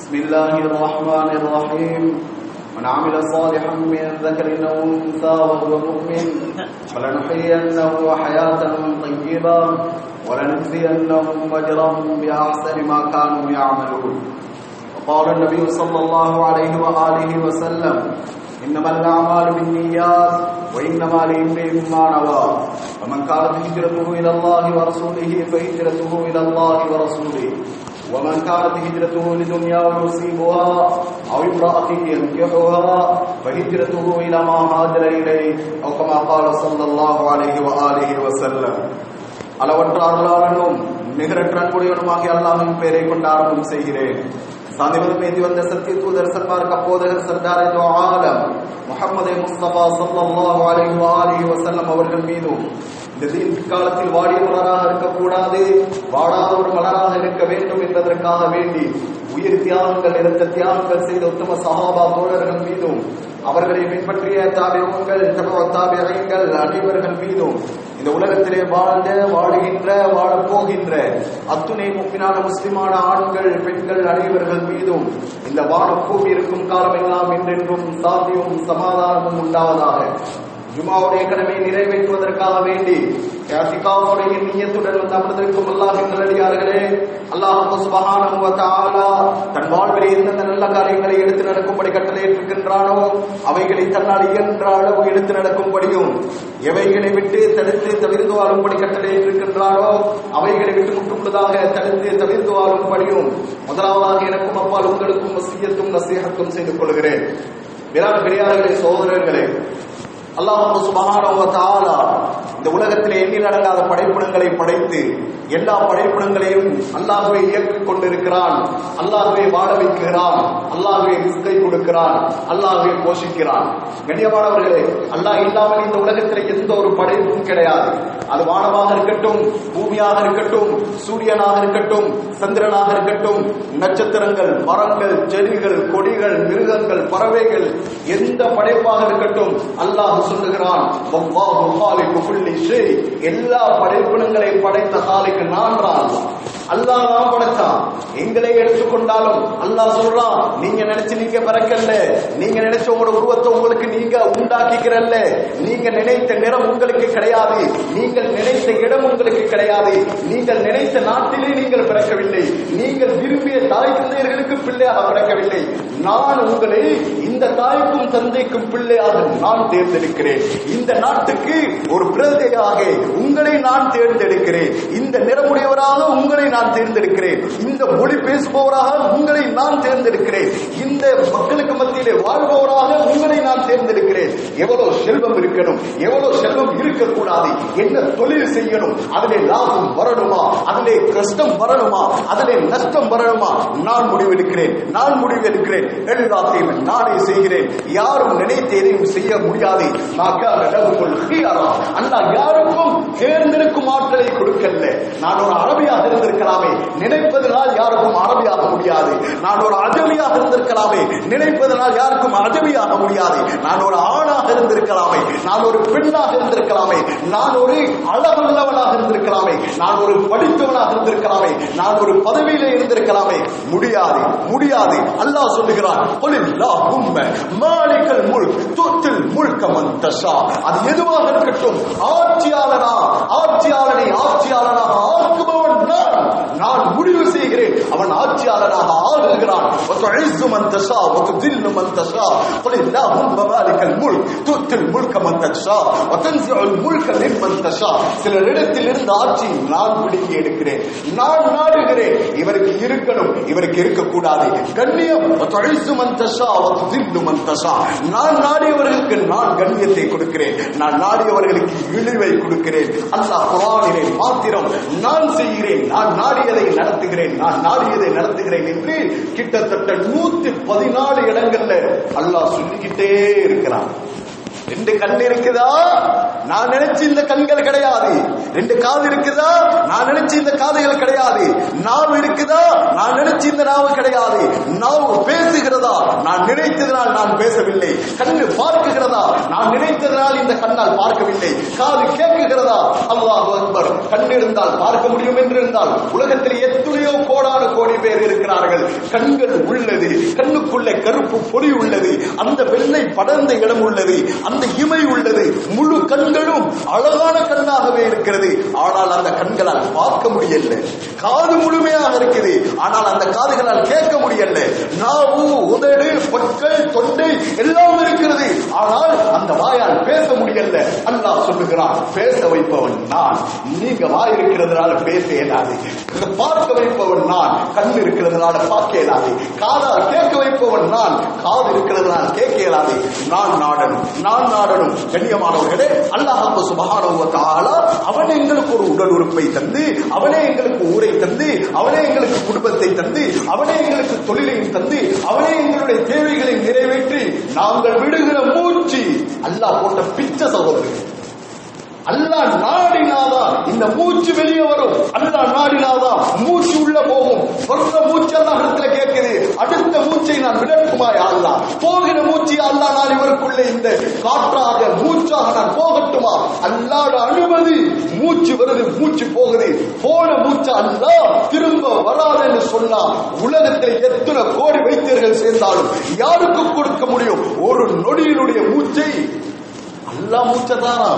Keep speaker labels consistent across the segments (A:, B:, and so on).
A: بسم الله الرحمن الرحيم من عمل صالحا من ذكر أو أنثى وهو مؤمن فلنحيينه حياة طيبة ولنجزينهم أجرهم بأحسن ما كانوا يعملون. وقال النبي صلى الله عليه وآله وسلم إنما الأعمال بالنيات وإنما لامرئ ما نوى ومن كانت هجرته إلى الله ورسوله فهجرته إلى الله ورسوله ومن كانت هجرته لدنيا يصيبها أو امرأة ينكحها فهجرته إلى ما هاجر إليه أو كما قال صلى الله عليه وآله وسلم. அளவற்ற அருளாளனும் நிகரற்ற அன்புடையவனுமாகிய அல்லாஹ்வின் பெயரை கொண்டு ஆரம்பம் செய்கிறேன். சாந்திபதம் ஏந்தி வந்த சத்திய தூதர் சன்மார்க்க போதகர் சர்தார் ஆலம் முஹம்மது முஸ்தபா ஸல்லல்லாஹு அலைஹி வஆலிஹி வஸல்லம் அவர்கள் மீதும் இந்த தீன் காலத்தில் வாடிய மலராக இருக்கக்கூடாது, வாடாத ஒரு மலராக இருக்க வேண்டும் என்பதற்காக வேண்டி உயிர் தியாகங்கள் எடுத்த தியாகங்கள் செய்த உத்தம சஹாபா தோழர்கள் மீதும் அவர்களை பின்பற்றிய தாபிஊன்கள் தாபிஈன்கள் அனைவர்கள் மீதும் இந்த உலகத்திலே வாழுகின்ற வாழப்போகின்ற அத்துணை முஃமினான முஸ்லிமான ஆண்கள் பெண்கள் அனைவர்கள் மீதும் இந்த வானப்பூமி இருக்கும் காலமெல்லாம் என்றென்றும் சாந்தியும் சமாதானமும் உண்டாவதாக. ஜுமாவுடைய கடமையை நிறைவேற்றுவதற்காக வேண்டி இஅ்திகாஃபுடைய நிய்யத்துடன் வந்து அமர்ந்திருக்கும் அல்லாஹ்வின் நல்லடியார்களே, அல்லாஹ் சுப்ஹானஹு வ தஆலா தன் வாழ்விலே எந்தெந்த நல்ல காரியங்களை எடுத்து நடக்கும்படி கட்டளையிட்டிருக்கின்றானோ அவைகளை தன்னால் இயன்ற அளவு எடுத்து நடக்கும்படியும், எவைகளை விட்டு தடுத்து தவிர்த்து வாழும்படி கட்டளையிட்டிருக்கின்றானோ அவைகளை விட்டு முற்றுமுழுதாக தடுத்து தவிர்த்து வாழும்படியும் முதலாவதாக எனக்கும் அப்பால் உங்களுக்கும் வசியத்தும் நசீஹத்தும் செய்து கொள்கிறேன். பெரியார்களே, சகோதரர்களே, அல்லாஹ் சுப்ஹானஹு வ தஆலா இந்த உலகத்திலே எண்ணி நடங்காத படைப்பினங்களை படைத்து எல்லா படைப்பினங்களையும் அல்லாஹ்வே இயக்கிக் கொண்டிருக்கிறான். அல்லாஹ்வே வாழ வைக்கிறான். அல்லாஹ்வே ரிஸ்கை கொடுக்கிறான். அல்லாஹ்வே போஷிக்கிறான். கண்ணியமானவர்களே, அல்லாஹ் இல்லாமல் இந்த உலகத்திலே எந்த ஒரு படைப்பும் கிடையாது. அது வானமாக இருக்கட்டும், பூமியாக இருக்கட்டும், சூரியனாக இருக்கட்டும், சந்திரனாக இருக்கட்டும், நட்சத்திரங்கள், மரங்கள், செடிகள், கொடிகள், மிருகங்கள், பறவைகள், எந்த படைப்பாக இருக்கட்டும், அல்லாஹ் சொல்லுகிறான் எல்லா படைப்பினங்களை படைத்த காலிக்கு நான் அல்லாஹ் தான் படைத்தான். எங்களை எடுத்துக்கொண்டாலும் அல்லாஹ் சொல்றான், நீங்க நினைச்சு நீங்க பிறக்கல்ல, நீங்க நினைச்ச உங்களோட உருவத்தை உங்களுக்கு நீங்க உண்டாக்கிக்கிறல்ல, நீங்க நினைத்த நிறம் உங்களுக்கு கிடையாது, நீங்கள் நினைத்த இடம் உங்களுக்கு கிடையாது, நீங்கள் நினைத்த நாட்டிலே நீங்கள் பிறக்கவில்லை, நீங்கள் விரும்பிய தாய் தந்தையர்களுக்கு பிள்ளையாக பிறக்கவில்லை. நான் உங்களை இந்த தாய்க்கும் தந்தைக்கும் பிள்ளையாக நான் தேர்ந்தெடுக்கிறேன். இந்த நாட்டுக்கு ஒரு பிரதியாக உங்களை நான் தேர்ந்தெடுக்கிறேன். இந்த நிறமுடையவராக உங்களை நான் தேர்ந்தெடுக்கிறேன். இந்த மொழி பேசுபவராக உங்களை நான் தேர்ந்தெடுக்கிறேன். இந்த மக்களுக்கு மத்தியிலே வாழ்பவராக உங்களை நான் தேர்ந்தெடுக்கிறேன். எவ்வளவு செல்வம் இருக்கணும், எவ்வளவு செல்வம் இருக்கக்கூடாது, என்ன தொழில் செய்யணும், அதிலே லாபம் வரணுமா, அதிலே கஷ்டம் வரணுமா, அதிலே நஷ்டம் வரணுமா, நான் முடிவெடுக்கிறேன். எல்லாத்தையும் நானே செய்கிறேன். யாரும் நினைத்து எதையும் செய்ய முடியாது. அல்லாஹ் யாருக்கும் தேர்ந்தெடுக்கும் ஆற்றலை கொடுக்கல. நான் ஒரு அரபியாக இருந்திருக்கலாமே, நினைப்பதனால் யாருக்கும் அரபியாக முடியாது. நான் ஒரு அஜமியாக இருந்திருக்கலாமே, நினைப்பதனால் யாருக்கும் அஜமியாக முடியாது. நான் ஒரு ஆணாக இருந்திருக்கலாமே, நான் ஒரு பெண்ணாக இருந்திருக்கலாமே, நான் ஒரு அழகுள்ளவனாக இருந்திருக்கலாமே, நான் ஒரு படித்தவனாக இருந்திருக்கலாமே, நான் ஒரு பதவியிலே இருந்திருக்கலாமே, முடியாது. அல்லாஹ் சொல்லுகிறான், மாலிகல் முல்க் துத்தில் முல்க மன் தஷா. அது எதுவாக இருக்கட்டும், ஆட்சியாளனாக ஆக்குபவன் நான் முடிவு செய்கிறேன். அவன் ஆட்சியாளனாக ஆகுகிறான். சிலரிடத்தில் இருந்து ஆட்சி நான் பிடிக்க எடுக்கிறேன், நான் நாடுகிறேன். இவருக்கு இருக்கணும், இவருக்கு இருக்கக்கூடாது. கண்ணியம் நான் நாடியவர்களுக்கு நான் கண்ணியத்தை கொடுக்கிறேன், நான் நாடியவர்களுக்கு இழிவை கொடுக்கிறேன். அல்லாஹ் குர்ஆனிலே மாத்திரம் நான் செய்கிறேன், நான் நாடியதை நடத்துகிறேன், நான் நாடியதை நடத்துகிறேன் என்று கிட்டத்தட்ட 114 இடங்கள்ல அல்லாஹ் சொல்லிக்கிட்டே இருக்கிறான். 2 கண் இருக்குதா, நான் நினைச்சு இந்த கண்கள் கிடையாது. 2 காது இருக்குதா, நான் நினைச்சு இந்த காதுகள் கிடையாது. நாவு இருக்குதா, நான் நினைச்சு இந்த நாவு கிடையாது. நாவு பேசுகிறதா, நான் நினைத்ததனால் நான் பேசவில்லை. கண்ணு பார்க்குகிறதா, நான் நினைத்ததனால் இந்த கண்ணால் பார்க்கவில்லை. காது கேட்குகிறதா, அல்லாஹு அக்பர். கண் இருந்தால் பார்க்க முடியும் என்று இருந்தால் உலகத்தில் எத்தனையோ கோடான கோடி பேர் இருக்கிறார்கள். கண்கள் உள்ளது, கண்ணுக்குள்ளே கருப்பு பொறி உள்ளது, அந்த வெள்ளை படர்ந்த இடம் உள்ளது, அந்த இமை உள்ளது. முழு கண்களும் அழகான கண்ணாகவே இருக்கிறது. ஆனால் அந்த கண்களால் பார்க்க முடியல. காது முழுமையாக இருக்குது, ஆனால் அந்த காதுகளால் கேட்க முடியல. நாவு, உதடு, பற்கள், தொண்டை எல்லாம் இருக்கிறது, ஆனால் அந்த வாயால் பேச முடியல. அல்லாஹ் சொல்லுகிறான், பேச வைப்பவன் நான், நீங்க வாய் இருக்கிறதுனால பேச இயலாது. பார்க்க வைப்பவன் நான், கண் இருக்கிறதுனால பார்க்க இயலாது. காதால் கேட்க வைப்பவன் நான், காது இருக்கிறதுனால கேட்க இயலாது. நான் நாடணும், நான் நாடணும். கண்ணியமானவர்களே, அல்லாஹ் சுப்ஹானஹு வ தஆலா அவனே எங்களுக்கு ஒரு உடல் உறுப்பை தந்து, அவனே எங்களுக்கு ஊரை தந்து, அவனே எங்களுக்கு குடும்பத்தை தந்து, அவனே எங்களுக்கு தொழிலையும் தந்து, அவனே எங்களுடைய தேவைகளை நிறைவேற்றி நாங்கள் விடுகிற மூச்சு அல்லாஹ் போட்ட பிச்சை சகோதரர்கள். அல்லாஹ் நாடினாதான் இந்த மூச்சு வெளியே வரும். அல்லாஹ் நாடினாதான் மூச்சு உள்ள போகும். சொல்ற மூச்சு அல்லாஹ் இடத்துல கேட்குது, அடுத்த மூச்சை நான் விடட்டுமா அல்லாஹ்? போகிற மூச்சு அல்லாஹ், நான் இவருக்குள்ளே இந்த காற்றாக மூச்சாக நான் போகட்டுமா? அல்லாஹ்வோட அனுமதி. மூச்சு வருது, மூச்சு போகுது. போன மூச்சு அல்லாஹ் திரும்ப வராதுன்னு சொன்னா உலகத்தில் எத்தனை கோடி வைத்தியர்கள் சேர்ந்தாலும் யாருக்கு கொடுக்க முடியும்? ஒரு நொடியினுடைய மூச்சை அல்லாஹ் மூச்சதானா?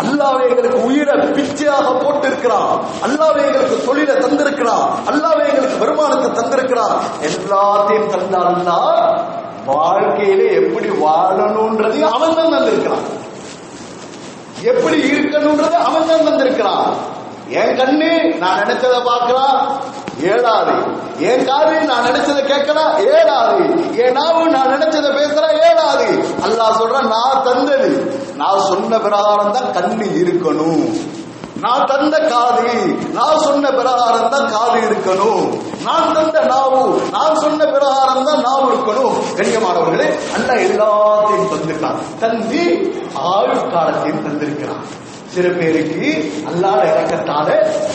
A: அல்லாஹ்வே எங்களுக்கு உயிரை பிச்சையாக போட்டு இருக்கிறான். அல்லாஹ்வே எங்களுக்கு தொழிலை தந்திருக்கிறான். அல்லாஹ்வே எங்களுக்கு வருமானத்தை தந்திருக்கிறான். எல்லாத்தையும் தந்த அல்லாஹ் வாழ்க்கையில எப்படி வாழணும்ன்றது அவன் தான் தந்திருக்கிறான். எப்படி இருக்கணும்ன்றது அவன் தான் தந்திருக்கிறான். என் கண்ணு நான் நினைச்சதை பார்க்கலாம், ஏழாது. என் காது நான் நினைச்சதை கேட்கலாம், ஏழாது. என் நாவு நான் நினைச்சதை பேசுறேன், ஏழாது. அல்லாஹ் சொல்ற, நான் தந்தது, நான் சொன்ன பிரகாரம் தான் கண்ணு இருக்கணும். நான் தந்த காது, நான் சொன்ன பிரகாரம் தான் காது இருக்கணும். நான் தந்த நாவு, நான் சொன்ன பிரகாரம் தான் நாவு இருக்கணும். கண்ணியமானவர்களே, அல்லாஹ் எல்லாத்தையும் தந்துட்டான். தந்தி ஆயுட்காலத்தையும் தந்திருக்கிறான். சில பேருக்கு அல்லாஹ் இறக்கத்தால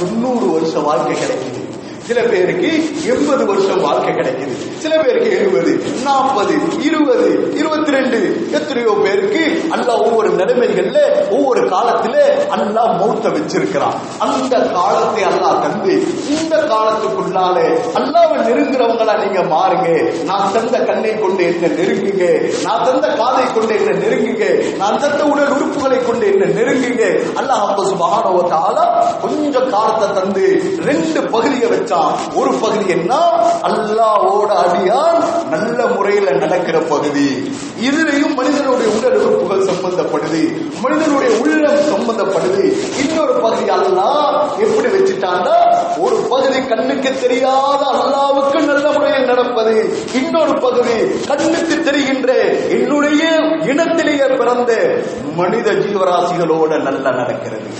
A: 90 வருஷம் வாழ்க்கை கிடைக்குது. சில பேருக்கு 80 வருஷம் வாழ்க்கை கிடைக்குது. சில பேருக்கு 70, 40, 20, 22. எத்தனையோ பேருக்கு அல்லாஹ் ஒவ்வொரு நிலைமைகள்ல ஒவ்வொரு காலத்தில அல்லாஹ் மௌத்த வச்சிருக்கிறான். அந்த காலத்தை அல்லாஹ் தந்து இந்த காலத்துக்குள்ளாலே அல்லாஹ்வை நெருங்குறவங்களா நீங்க மாறுங்க. நான் தந்த கண்ணை கொண்டு என்ன நெருங்குங்க, நான் தந்த காதை கொண்டு என்ன நெருங்குங்க, நான் தந்த உடல் உறுப்புகளை கொண்டு என்ன நெருங்குங்க. அல்லாஹ் சுப்ஹானஹு வ தஆலா கொஞ்சம் காலத்தை தந்து 2 பகுதியை வச்சா. ஒரு பகுதி என்ன? அல்லாஹ்வோட அடியான் நல்ல முறையில் நடக்கிற பகுதி. இதுலயும் மனிதனுடைய உடல் உறுப்புகள் சம்பந்தப்படுது, மனிதனுடைய உள்ளம் சம்பந்தப்படுது. இன்னொரு பகுதி அல்லாஹ் எப்படி வச்சுட்டான்னா, ஒரு பகுதி கண்ணுக்கு தெரியாத அல்லாஹ்வுக்கு நல்ல முறையில் நடப்பது, இன்னொரு பகுதி கண்ணுக்கு தெரிகின்ற என்னுடைய இனத்திலேயே பிறந்த மனித ஜீவராசிகளோட நல்லா நடக்கிறது.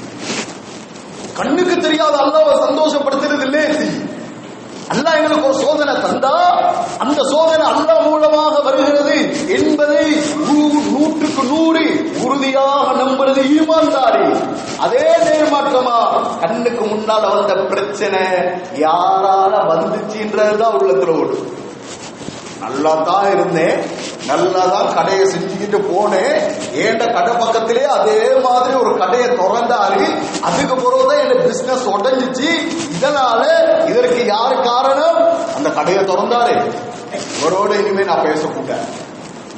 A: கண்ணுக்கு தெரியாத அல்லாஹ்வை சந்தோஷப்படுத்துறது லேசி. அல்லாஹ் எங்களுக்கு ஒரு சோதனை தந்தா அந்த சோதனை அல்லாஹ் மூலமாக வருகிறது என்பதை 100க்கு 100 உறுதியாக நம்புறது ஈமான்தாரி. அதே நேர்மாற்றமா கண்ணுக்கு முன்னால வந்த பிரச்சனை யாரால வந்துச்சுன்றதுதான் உள்ளத்துல ஓடும். நல்லா தான் இருந்தேன், நல்லா தான் கடையை செஞ்சுக்கிட்டு போனேன், ஏண்ட கடை பக்கத்திலே அதே மாதிரி ஒரு கடையை திறந்தாரு, அதுக்கு பிறகுதான் என் பிசினஸ் உடைஞ்சிச்சு. இதனால இதற்கு யாரு காரணம்? அந்த கடையை திறந்தாரு. இவரோட இனிமே நான் பேசக்கூடாது,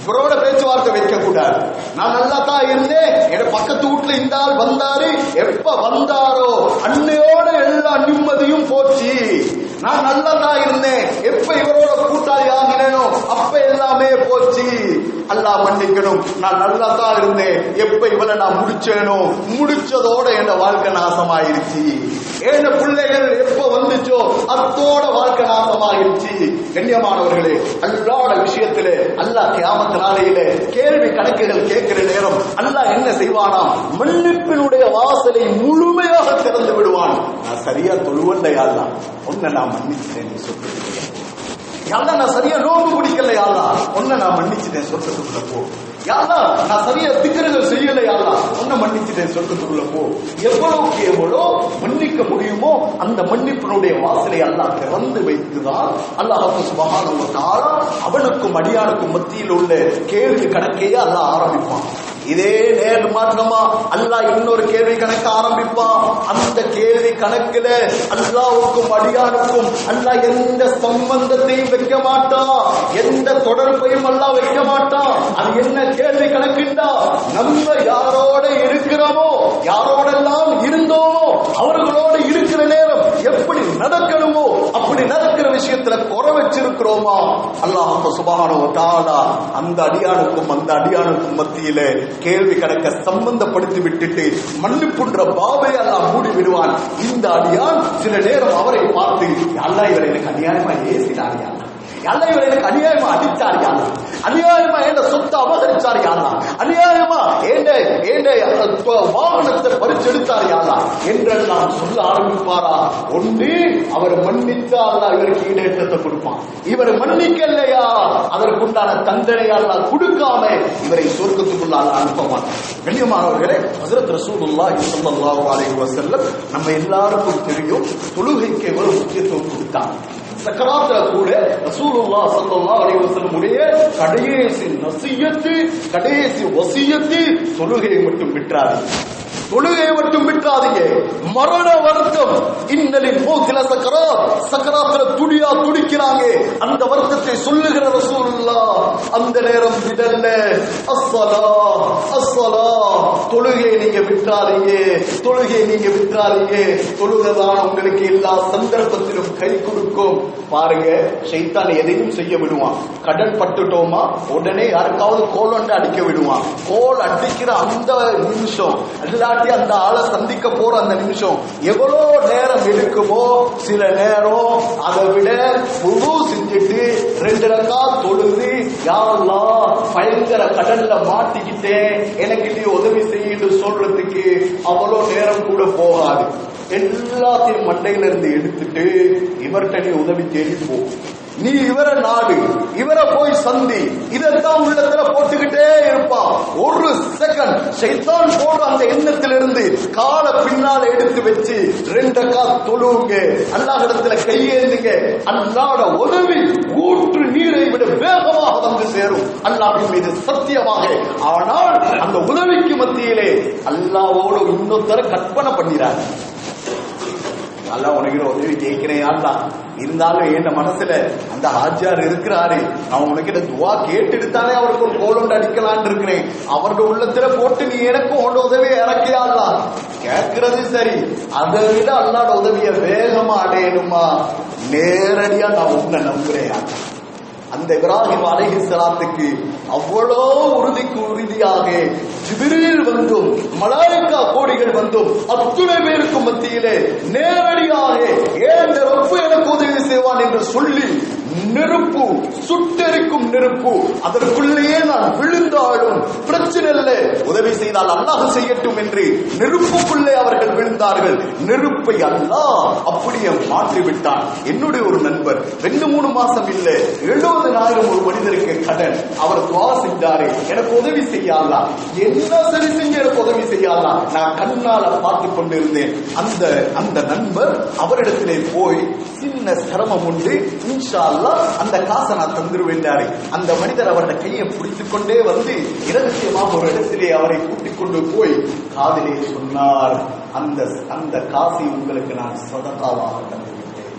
A: இவரோட பேச்சுவார்த்தை வைக்க கூடாது. நான் நல்லா தான் இருந்தேன், என் பக்கத்து வீட்டுல இந்த ஆள் வந்தாரு, எப்ப வந்தாரோ அன்னையோட எல்லா நிம்மதியும் போச்சு. நான் நல்லா தான் இருந்தேன், எப்ப இவரோட கூட்டாளி ஆகினேனோ அப்ப எல்லாமே போச்சு. அல்லாஹ் மன்னிக்கணும், நான் நல்லா தான் இருந்தேன், எப்ப இவளை நான் முடிச்சேனோ முடிச்சதோட என் வாழ்க்கை நாசமாயிருச்சு. என் பிள்ளைகள் எப்ப வந்துச்சோ அத்தோட வாழ்க்கை நாசமாயிருச்சு. கண்ணியமானவர்களே, அல்லாஹ்வோட விஷயத்திலே அல்லாஹ் கியாமத் நாளையிலே கேள்வி கணக்குகள் கேட்கிற நேரம் அல்லாஹ் என்ன செய்வானாம்? மன்னிப்பினுடைய வாசலை முழுமையாக திறந்து விடுவான். நான் சரியா தொழுவல்ல யாழ்லா, உன்னை நான் மன்னிச்சிட்டேன் சொல்றேன். யாழ்லா நான் சரியா நோம்பு பிடிக்கல யாழ்லா, உன்னை நான் மன்னிச்சிட்டேன் சொல்றதுக்குள்ள போ. யா அல்லாஹ் நான் சரியா திக்ருகள் செய்யல யா அல்லாஹ் உன்னை மன்னிச்சிட்டேன் சொர்க்கத்துக்குள்ள போ. எவ்வளவுக்கு எவ்வளோ மன்னிக்க முடியுமோ அந்த மன்னிப்பினுடைய வாசலை அல்லாஹ் திறந்து வைத்துதான் அல்லாஹ் சுப்ஹானஹு வ தஆலா அவனுக்கும் அடியானுக்கும் மத்தியில் உள்ள கேள்வி கணக்கையே அல்லாஹ் ஆரம்பிப்பான். இதே நேர் மாற்றமா அல்லாஹ் இன்னொரு கேள்வி கணக்கு ஆரம்பிப்பான். அந்த கேள்வி கணக்குல அல்லாஹ்வுக்கும் அடியானுக்கும் அல்லாஹ் எந்த சம்பந்தத்தையும் வைக்க மாட்டான், எந்த தொடர்பையும் அல்லாஹ் வைக்க மாட்டான். அது என்ன கேள்வி கணக்குண்டா, நம்ம யாரோட இருக்கிறோமோ யாரோடெல்லாம் இருந்தோமோ அவர்களோடு இருக்கிற நேரம் எப்படி நடக்கணுமோ அப்படி நடக்கிற விஷயத்துல குறை வச்சிருக்கிறோமா அல்லாஹ் சுப்ஹானஹு வ தஆலா அந்த அடியானுக்கும் மத்தியில கேள்வி கணக்க சம்பந்தப்படுத்தி விட்டுட்டு மன்னிப்புன்ற பாவை அல்லாஹ் மூடி விடுவான். இந்த அடியான் சில நேரம் அவரை பார்த்து அல்லாஹ் இவர் எனக்கு அநியாயமா ஏசினாரியா, அல்லாஹ் இவர் எனக்கு அநியாயமா அடித்தாரியா, அநியாயமா என்ற சொத்தை அபகரிச்சாரியா, அநியாயமா ஏண்ட வாகனத்தை பறிச்செடுத்தாரியா என்றெல்லாம் சொல்ல ஆரம்பிப்பாரா. ஒன்று அவர் மன்னித்தா அல்லாஹ் இவருக்கு ஈடேற்றத்தை கொடுப்பான். இவர் மன்னிக்கலையா அதற்குண்டான தண்டனை அல்லாஹ் கொடுக்காம இவரை சொர்க்கத்துக்குள்ள அல்லாஹ் அனுப்பவான். கண்ணியமானவர்களே, ஹஜ்ரத் ரசூலுல்லாஹி ஸல்லல்லாஹு அலைஹி வஸல்லம் நம்ம எல்லாருக்கும் தெரியும் தொழுகைக்கு எவ்வளவு முக்கியத்துவம் கொடுத்தாங்க. சக்கராத்துல கூட ரசூலுல்லாஹ் ஸல்லல்லாஹு அலைஹி வஸல்லம் உடைய கடைசி நசியத்து கடைசி வசியத்து தொழுகையை மட்டும் விட்டுறாதீங்க. மரண வருத்தம் இன்னலின் மௌத்தில சக்கராத்துல துடிக்கிறாங்க. அந்த வருத்தத்தை சொல்லுகிற ரசூலுல்லாஹ் அந்த நேரம் விடல்ல அஸ்ஸலா தொழுகை நீங்க விட்டுறாதீங்க. தொழுகைதான் உங்களுக்கு எல்லா சந்தர்ப்பத்திலும் கை கொடுக்கும். பாருங்க, ஷைத்தான் எதையும் செய்ய விடுவான். கடன் பட்டுட்டோமா உடனே யாருக்காவது கோல் அடிக்க விடுவான். கோல் அடிக்கிற அந்த நிமிஷம் இல்லாட்டி அந்த ஆளை சந்திக்க போற அந்த நிமிஷம் எவ்வளவு நேரம் இருக்குமோ சில நேரம் அதை விட முழு செஞ்சுட்டு 2 ரக்காத் தொழுது யா அல்லாஹ் பயங்கர கடல்ல மாட்டிக்கிட்டேன் எனக்கு நீ உதவி செய்யிட்டு சொல்றதுக்கு அவ்வளோ நேரம் கூட போகாது. எல்லாத்தையும் மண்டையில இருந்து எடுத்துட்டு இவர்கிட்ட நீ உதவி தேடி போ, நீ இவரை நாடு, இவரை போய் சந்தி, இதைத்தான் உள்ளத்துல போட்டுக்கிட்டே இருப்பான். ஒரு செகண்ட் ஷைத்தான் போடுற அந்த எண்ணத்திலிருந்து கால பின்னால எடுத்து வச்சு 2 ரக்காத் தொழுவுங்க, அல்லாஹ்விடத்துல கையேந்துங்க. அல்லாஹ்வோட உதவி ஊற்று நீரை விட வேகமாக வந்து சேரும் அல்லாஹ்வின் மீது சத்தியமாக. ஆனால் அந்த உதவிக்கு மத்தியிலே அல்லாஹ்வோடு இன்னொருத்தர கற்பனை பண்ணிறாரு. அல்லாஹ் உனக்கு உதவி கேட்கிறேன் அல்லாஹ், இருந்தாலும் என் மனசுல அந்த ஹாஜியார் இருக்கிறாரு, நான் உனக்கிட்ட துவா கேட்டுட்டு தானே அவருக்கு ஒரு கோல் ஒன்று அடிக்கலான் இருக்கிறேன், அவருடைய உள்ளத்துல போட்டு நீ எனக்கு உன்னோட உதவியை இறக்கியா அல்லாஹ் கேட்கிறது சரி. அதை விட அல்லாஹ்வோட உதவியை வேகமா அடையணுமா, நேரடியா நான் உன்னை நம்புறேன். அந்த இப்ராஹிம் அலைஹிஸ்ஸலாத்துக்கு அவ்வளோ உறுதியாக ஜிப்ரீல் வந்தும் மலாயிகா கோடிகள் வந்தும் அத்துணை பேருக்கு மத்தியிலே நேரடியாக ஏன் ரப்பு எனக்கு உதவி செய்வான் என்று சொல்லி நெருப்பு சுட்டெரிக்கும் நெருப்பு அதற்குள்ளேயே நான் விழுந்தாலும் பிரச்சனை இல்லை, உதவி செய்தால் அல்லாஹ் செய்யட்டும் என்று நெருப்புக்குள்ளே அவர்கள் விழுந்தார்கள். நெருப்பை அல்லாஹ் அப்படியே மாற்றிவிட்டான். என்னுடைய ஒரு நண்பர் 2-3 மாசம் இல்லை 70,000 ஒரு மனிதருக்கு கடன், அவர் துவா செஞ்சாரு, எனக்கு உதவி செய்யலாம், என்ன சரி செஞ்சு எனக்கு உதவி செய்யலாம். நான் கண்ணால பார்த்து கொண்டிருந்தேன். அந்த நண்பர் அவரிடத்திலே போய் சின்ன சிரமம் உண்டு, இன்ஷா அல்லாஹ் அந்த காசை நான் தந்துருவேண்டாரு. அந்த மனிதர் அவருடைய கையை பிடித்துக் கொண்டே வந்து இரகசியமாக ஒரு இடத்திலே அவரை கூட்டிக் கொண்டு போய் காதிலே சொன்னார், அந்த காசை உங்களுக்கு நான் சதகாவாக தந்துவிட்டேன்.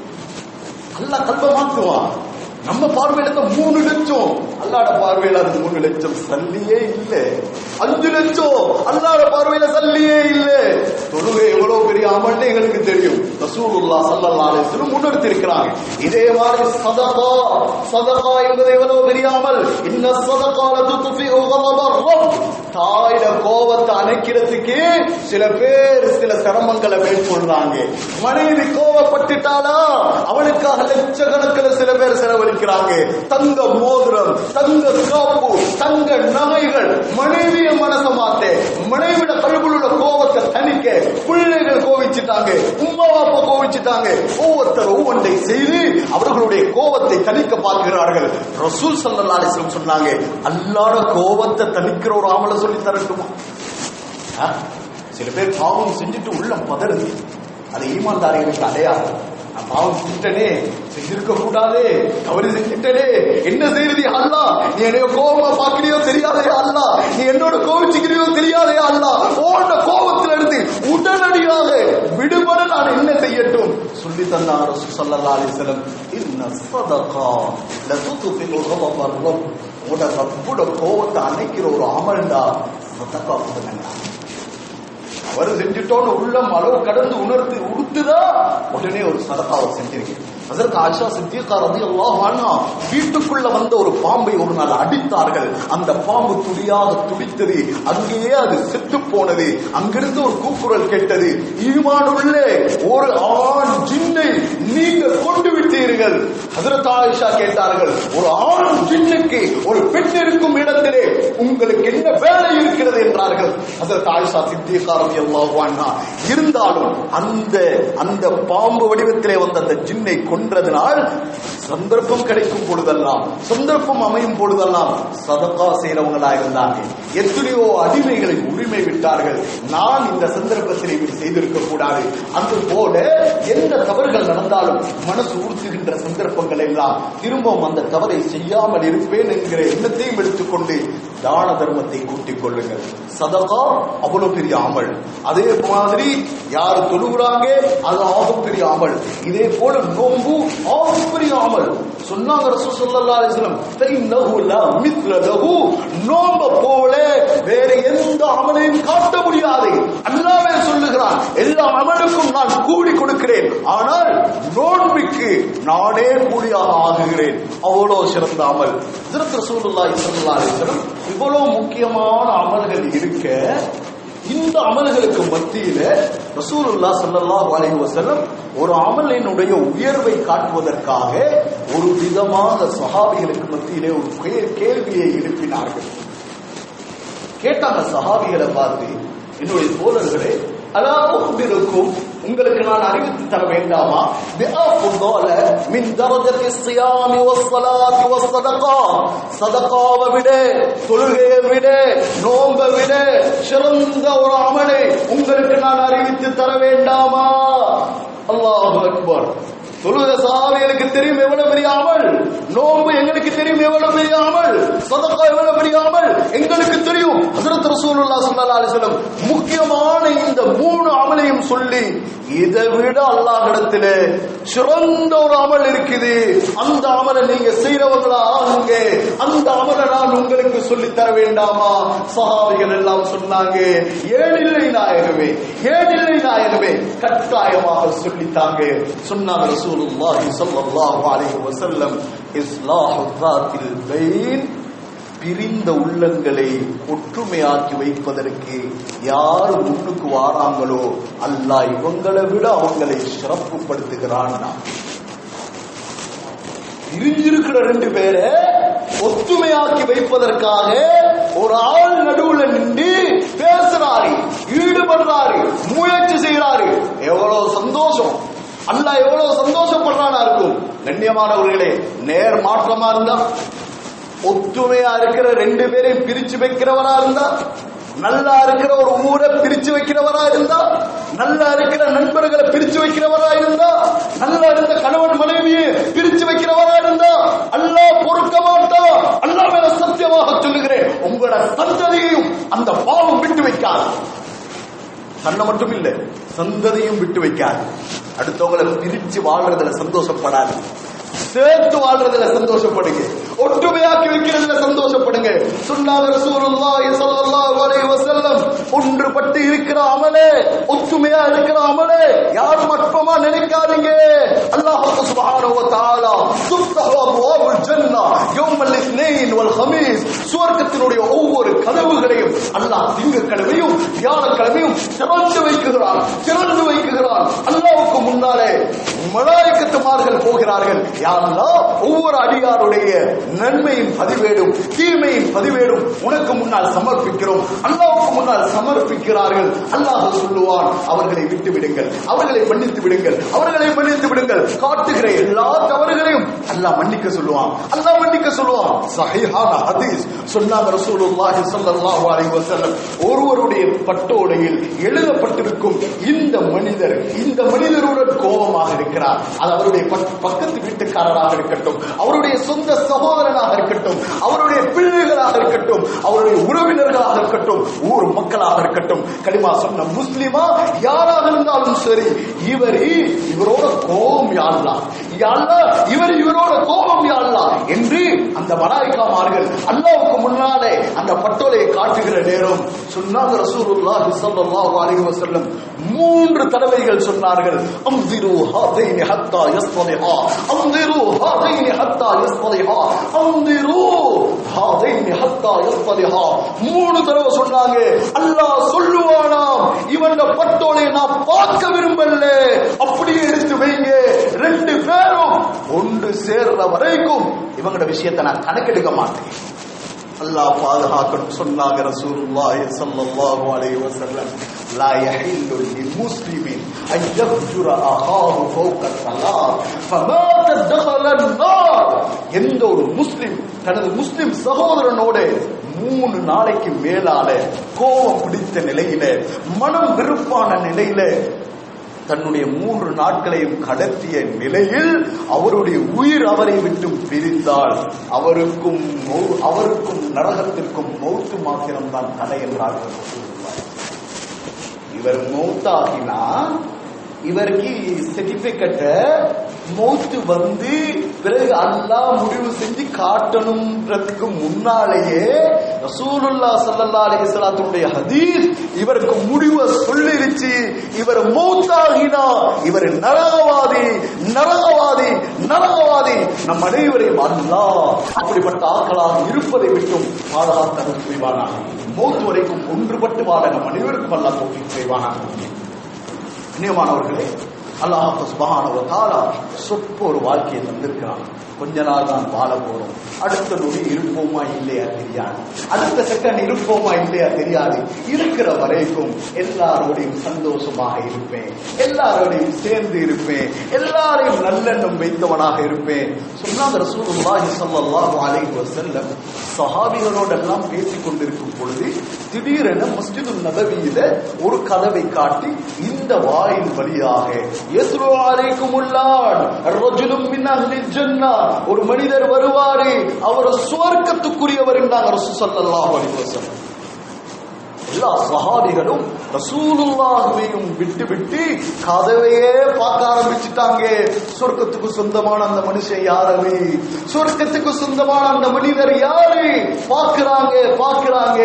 A: அல்லாஹ் கல்ப மாற்றுவான். நம்ம பார்வையில 3 லட்சம், அல்லாஹ்வோட பார்வையில அது 3 லட்சம் சல்லியே இல்லை. 5 லட்சம் அல்லாஹ்வோட பார்வையில சல்லியே இல்லை. தொழுகை எவ்வளவு பெரிய அமல்னு எங்களுக்கு தெரியும். ரசூலுல்லாஹ் ஸல்லல்லாஹு அலைஹி வஸல்லம் முன்னெடுத்து இருக்கிறாங்க. இதே மாதிரி சதகா என்பது எவ்வளவு பெரிய அமல். இன்ன ஸதகா லதுத்ஃபிஉ கதப ரப், தாயிட கோபத்தை அணைக்கிறதுக்கு சில பேர் சில சிரமங்களை மேற்கொள்றாங்க. மனைவி கோபப்பட்டுட்டாளா அவளுக்காக லட்சக்கணக்கில் சில பேர் செலவழி வைக்கிறாங்க. தங்க மோதிரம், தங்க காப்பு, தங்க நகைகள், மனைவிய மனச மாத்த, மனைவிட கல்வியோட கோபத்தை தணிக்க, பிள்ளைகள் கோவிச்சுட்டாங்க, உம்மா அப்பா கோவிச்சுட்டாங்க. ஒவ்வொருத்தர் ஒவ்வொன்றை செய்து அவர்களுடைய கோபத்தை தணிக்க பார்க்கிறார்கள். ரசூல் ஸல்லல்லாஹு அலைஹி வஸல்லம் சொன்னாங்க, அல்லாஹ்வோட கோபத்தை தணிக்கிற ஒரு அமலை சொல்லி தரட்டுமா? சில பேர் பாவம் செஞ்சுட்டு உள்ளம் பதறுது. அது ஈமான்தாரிகளுக்கு அடையாளம். நான் பாவம் செஞ்சுட்டனே, செஞ்சிருக்க கூடாது, தவறு செஞ்சுட்டனே, என்ன செய்யறது அல்லாஹ்? நீ என்னைய கோபமா பாக்குறியோ தெரியாதே அல்லாஹ், நீ என்னோட கோபிச்சுக்கிறியோ தெரியாதே அல்லாஹ். ஓட கோபத்தில் இருந்து உடனடியாக விடுபட நான் என்ன செய்யட்டும் சொல்லி தந்தார் ரசூல் ஸல்லல்லாஹு அலைஹி வஸல்லம். இன்ன ஸதகா லதுத்ஃபிஉ கதபர் ரப். உட ரப்போட கோபத்தை அணைக்கிற ஒரு அமல்டா ஸதகா பண்ணுங்க. அவர் செஞ்சுட்டோன்னு உள்ளம் அளவு கடந்து உணர்ந்து உடுத்துதா உடனே ஒரு சதகாவை செஞ்சிருக்கேன். அதற்கு ஆயிஷா சித்திகா ரலியல்லாஹு அன்ஹா வீட்டுக்குள்ள வந்த ஒரு பாம்பை ஒரு நாள் அடித்தார்கள். அந்த பாம்பு துடியாக துடித்தது, அங்கேயே அது செத்து போனது. அங்கிருந்து ஒரு கூக்குரல் கேட்டது, ஈமானுள்ள ஒரு ஆண் ஜின்னை நீங்க கொண்டு விட்டீர்கள். ஹஜ்ரத் ஆயிஷா கேட்டார்கள், ஒரு ஆண் ஜின்னுக்கு ஒரு பெண் இருக்கும் இடத்திலே உங்களுக்கு என்ன வேலை இருக்கிறது என்றார்கள். ஹஜ்ரத் ஆயிஷா சித்திகா ரலியல்லாஹு அன்ஹா இருந்தாலும் அந்த பாம்பு வடிவத்திலே வந்த அந்த ஜின்னை கொன்றதனால் சந்தர்ப்பம் கிடைக்கும் பொழுதெல்லாம், சந்தர்ப்பம் அமையும் பொழுதெல்லாம் சதகா செய்யறவங்களா இருந்தாங்க. எத்தனையோ அடிமைகளை உரிமை விட்டார்கள். நான் இந்த சந்தர்ப்பத்தில் இப்படி செய்திருக்க கூடாது. அது போல எந்த தவறுகள் நடந்தாலும் மனசு உறுத்துகின்ற சந்தர்ப்பங்கள் எல்லாம் திரும்பவும் அந்த தவறை செய்யாமல் இருப்பேன் என்கிற எண்ணத்தையும் எடுத்துக்கொண்டு தான தர்மத்தை கூட்டிக் கொள்ளுங்கள். சதகா அவ்வளவு பெரிய அமல். அதே மாதிரி யாரு தொழுகிறாங்க அது ஆகப்பெரிய அமல். இதே போல நோன்பு ஆகப்பெரிய அமல். சொன்னாங்க ரசூல் ஸல்லல்லாஹு அலைஹி வஸல்லம், ஃபஇன்னஹு லா மித்ல லஹு. நோன்பு போல வேற எந்த அமலையும் காட்ட முடியாது. அல்லாஹ்வே சொல்லுகிறான், எல்லா அமலுக்கும் நான் கூலி கொடுக்கிறேன், ஆனால் நோன்பிற்கு நானே கூலியாக ஆகுகிறேன். அவ்வளவு சிறந்த அமல். ஹஜ்ரத் ரசூலுல்லாஹி ஸல்லல்லாஹு அலைஹி வஸல்லம் இவ்வளவு முக்கியமான அமல்கள் இருக்க, இந்த அமல்களுக்கு மத்தியில ரசூலுல்லாஹ் ஸல்லல்லாஹு அலைஹி வஸல்லம் ஒரு அமலினுடைய உயர்வை காட்டுவதற்காக ஒரு விதமாக சஹாபிகளுக்கு மத்தியிலே ஒரு கேள்வியை எழுப்பினார்கள். கேட்டாங்க சஹாபிகளை பார்த்து, என்னுடைய தோழர்களே, அலா உக்பிருக்கும், உங்களுக்கு நான் அறிவித்து தர வேண்டாமா, பிஅஃதல மின் தரஜத்தி ஸியாமி வஸ்ஸலாத்தி வஸ்ஸதகா. சதகாவை விட, தொழுகையை விட, நோன்பை விட சிறந்த ஒரு அமலை உங்களுக்கு நான் அறிவித்து தர வேண்டாமா? அல்லாஹு அக்பர். தொழுகை சஹாபிகளுக்கு தெரியும் எவ்வளவு பெரிய அமல், நோன்பு எங்களுக்கு தெரியும் எவ்வளவு பெரிய அமல், சதகா எவ்வளவு பெரிய அமல் எங்களுக்கு தெரியும். ஹஜ்ரத் ரசூலுல்லாஹ் ஸல்லல்லாஹு அலைஹி வஸல்லம் முக்கியமான இந்த 3 அமலையும் சொல்லி, இதை விட அல்லாஹ்விடத்திலே சிறந்த ஒரு அமல் இருக்குது, அந்த அமலை நீங்க செய்றவங்களா ஆகுங்க, அந்த அமலை நான் உங்களுக்கு சொல்லி தர வேண்டாமா? சஹாபிகள் எல்லாம் சொன்னாங்க, ஏனில்லை நாயகமே, ஏனில்லை நாயகமே, கட்டாயமாக சொல்லித்தாங்க. சொன்னாங்க ரசூலுல்லாஹி ஸல்லல்லாஹு அலைஹி வஸல்லம், இஸ்லாஹு ஸாத்தில் பைன், பிரிந்த உள்ளங்களை ஒற்றுமையாக்கி வைப்பதற்கு யாரு முன்னுக்கு வாராங்களோ அல்லாஹ் இவங்களை விட அவங்களை சிறப்புப்படுத்துகிறான். பிரிஞ்சிருக்கிற 2 பேரை ஒற்றுமையாக்கி வைப்பதற்காக ஒரு ஆள் நடுவுல நின்று பேசுறாரு, ஈடுபடுறாரு, முயற்சி செய்யறாரு. எவ்வளவு சந்தோஷம்! அல்லாஹ் எவ்வளவு சந்தோஷப்படுறானா இருக்கும். கண்ணியமானவர்களே, நேர் மாற்றமா இருந்தா, ஒற்றுமையா இருக்கிற 2 பேரையும் பிரிச்சு வைக்கிறவரா இருந்தா, நல்லா இருக்கிற ஒரு ஊரை பிரிச்சு வைக்கிறவரா இருந்தா, நல்லா இருக்கிற நண்பர்களை பிரிச்சு வைக்கிறவரா இருந்தா, நல்லா இருந்த கணவன் மனைவியை பிரிச்சு வைக்கிறவரா இருந்தா அல்லாஹ் பொறுக்க மாட்டான். அல்லாஹ் மேல சத்தியமாக சொல்லுகிறேன், உங்களோட சந்ததியையும் அந்த பாவம் விட்டு வைக்காது. தன்னை மட்டும் இல்ல, சந்ததியும் விட்டு வைக்காது. அடுத்தவங்களை பிரிச்சு வாழ்றதுல சந்தோஷப்படாது, சேர்த்து வாழ்றதுல சந்தோஷப்படுங்க, ஒற்றுமையாக்கி வைக்கிறதுல சந்தோஷப்படுங்க. சொன்னாங்க ரசூலுல்லாஹி ஸல்லல்லாஹு அலைஹி வஸல்லம், ஒன்றுபட்டு இருக்கிற அமலே, ஒற்றுமையா இருக்கிற அமலே யாரும் அற்பமா நினைக்காதீங்க. அல்லாஹ் சுப்ஹானஹு வ தஆலா துஃப்தஹு அப்வாபுல் ஜன்னah யௌமல் இஸ்னைன் வல் ஹமீஸ் சுவர்க்கத்தினுடைய ஒவ்வொரு கதவுகளையும் அல்லாஹ் திங்கட்கிழமையும் வியாழக்கிழமையும் திறந்து வைக்குகிறான். அல்லாஹ்வுக்கு முன்னாலே மலாயிகத்துமார்கள் போகிறார்கள். யா அல்லாஹ், ஒவ்வொரு அடியாருடைய நன்மையின் பதிவேடும் தீமையின் பதிவேடும் உனக்கு முன்னால் சமர்ப்பிக்கிறோம். அல்லாஹ்வுக்கு முன்னால் சமர்ப்பிக்கிறார்கள். அல்லாஹ் சொல்லுவான், அவர்களை விட்டு விடுங்கள், அவர்களை மன்னித்து விடுங்கள், அவர்களை மன்னித்து விடுங்கள். காட்டுகிற எல்லா தவறுகளையும் அல்லாஹ் மன்னிக்க சொல்லுவான். சஹீஹான ஹதீஸ் சொன்னாங்க ரசூலுல்லாஹி ஸல்லல்லாஹு அலைஹி வஸல்லம், ஒருவருடைய பட்டோடையில் எழுதப்பட்டிருக்கும் இந்த மனிதருடன் கோபமாக இருக்கிறார். அது அவருடைய பக்கத்து வீட்டுக்காரராக இருக்கட்டும், அவருடைய சொந்த சகோதரனாக இருக்கட்டும், அவருடைய பிள்ளைகளாக இருக்கட்டும், அவருடைய உறவினர்களாக இருக்கட்டும், ஊர் மக்களாக இருக்கட்டும், கலிமா சொன்ன முஸ்லிமா யாராக இருந்தாலும் சரி, இவரோட கோபம் யா அல்லாஹ், இவரோட கோபம் யா அல்லாஹ் என்று அந்த மலாயிகாமார்கள் அல்லாஹ்வுக்கு முன்னாலே அந்த பட்டோலையை காட்டுகிற நேரம் சொன்னாங்க ரசூலுல்லாஹி ஸல்லல்லாஹு அலைஹி வஸல்லம் 3 தடவைகள் சொன்னார்கள், அம்திரு ஹாதைனி ஹத்தா யஸ்தலிஹா, அம்திரு ஹாதைனி ஹத்தா யஸ்தலிஹா, அம்திரு ஹாதைனி ஹத்தா யஸ்தலிஹா. 3 தடவை சொன்னாங்க. அல்லாஹ் சொல்லுவானாம், இவன் பட்டோலையை நான் பார்க்க விரும்பல, அப்படியே எடுத்து வைங்க, 2 பேரும் ஒன்று சேர்ற வரைக்கும் இவங்களோட விஷயத்தை நான் கணக்கெடுக்க மாட்டேன். அல்லாஹ் பாதுகாக்கணும். சொன்னாங்க ரசூலுல்லாஹி ஸல்லல்லாஹு அலைஹி வஸல்லம், லா யஹில்லு லிமுஸ்லிமின் அன் யஃஜுர அஹாஹு ஃபௌக ஸலாத் ஃபமாத தഖல அன்-நார். எந்த ஒரு முஸ்லிம் தனது முஸ்லிம் சகோதரனோட 3 நாளைக்கு மேலால கோபம் பிடித்த நிலையில, மனம் வெறுப்பான நிலையில, தன்னுடைய 3 நாட்களையும் கடத்திய நிலையில் அவருடைய உயிர் அவரை விட்டு பிரிந்தால் அவருக்கும் நரகத்திற்கும் மௌத்து மாத்திரம் தான் தடை என்றார்கள். இவர் மௌத்தாகினா இவருக்கு சர்டிபிகேட் மௌத்து வந்து பிறகு அல்லாஹ் முடிவு செஞ்சு காட்டணும்ன்றதுக்கு முன்னாலேயே ரசூலுல்லாஹ் ஸல்லல்லாஹு அலைஹி வஸல்லத்துடைய ஹதீஸ் இவருக்கு முடிவை சொல்லிருச்சு. இவர் மௌத்தாகினா இவர் நரகவாதி. நம் அனைவரையும் அல்லாஹ் அப்படிப்பட்ட ஆட்களாக இருப்பதை விட்டும் பாதுகாத்து செய்வானாக. மௌத்து வரைக்கும் ஒன்றுபட்டு வாழ நம் அனைவருக்கும் அல்லாஹ் தௌஃபீக் செய்வானாக. கண்ணியமானவர்களே, அல்லாஹ் சுப்ஹானஹு வ தஆலா சொற்ப ஒரு வாழ்க்கையை தந்திருக்கிறான். கொஞ்ச நாள் தான் வாழ போறோம். அடுத்த நொடி இருப்போமா இல்லையா தெரியாது, அடுத்த செகண்ட் இருப்போமா இல்லையா தெரியாது. இருக்கிற வரைக்கும் எல்லாரோடையும் சந்தோஷமாக இருப்பேன், எல்லாரோடையும் சேர்ந்து இருப்பேன், எல்லாரையும் நல்லெண்ணம் வைத்தவனாக இருப்பேன். சொன்னாங்க ரசூலுல்லாஹி ஸல்லல்லாஹு அலைஹி வஸல்லம், சஹாபிகளோடெல்லாம் பேசிக் கொண்டிருக்கும் பொழுது திடீரென மஸ்ஜிதுன் நபவியில ஒரு கதவை காட்டி இந்த வாயில் வழியாக யஸ்ரு அலைக்குமுல்லாஹ் ரஜுலும் மின் அஹ்லில் ஜன்னah, ஒரு மனிதர் வருவாரு, அவர் சுவர்க்கத்துக்குரியவர் என்றாங்க ரசூல் ஸல்லல்லாஹு அலைஹி வஸல்லம். எல்லா சஹாபிகளும் ரசூலுல்லாஹ்வையும் விட்டு கதவையே பார்க்க ஆரம்பிச்சுட்டாங்க. சொர்க்கத்துக்கு சொந்தமான அந்த மனுஷன் யாரு, சொர்க்கத்துக்கு சொந்தமான அந்த மனிதர் யாரு பாக்குறாங்க.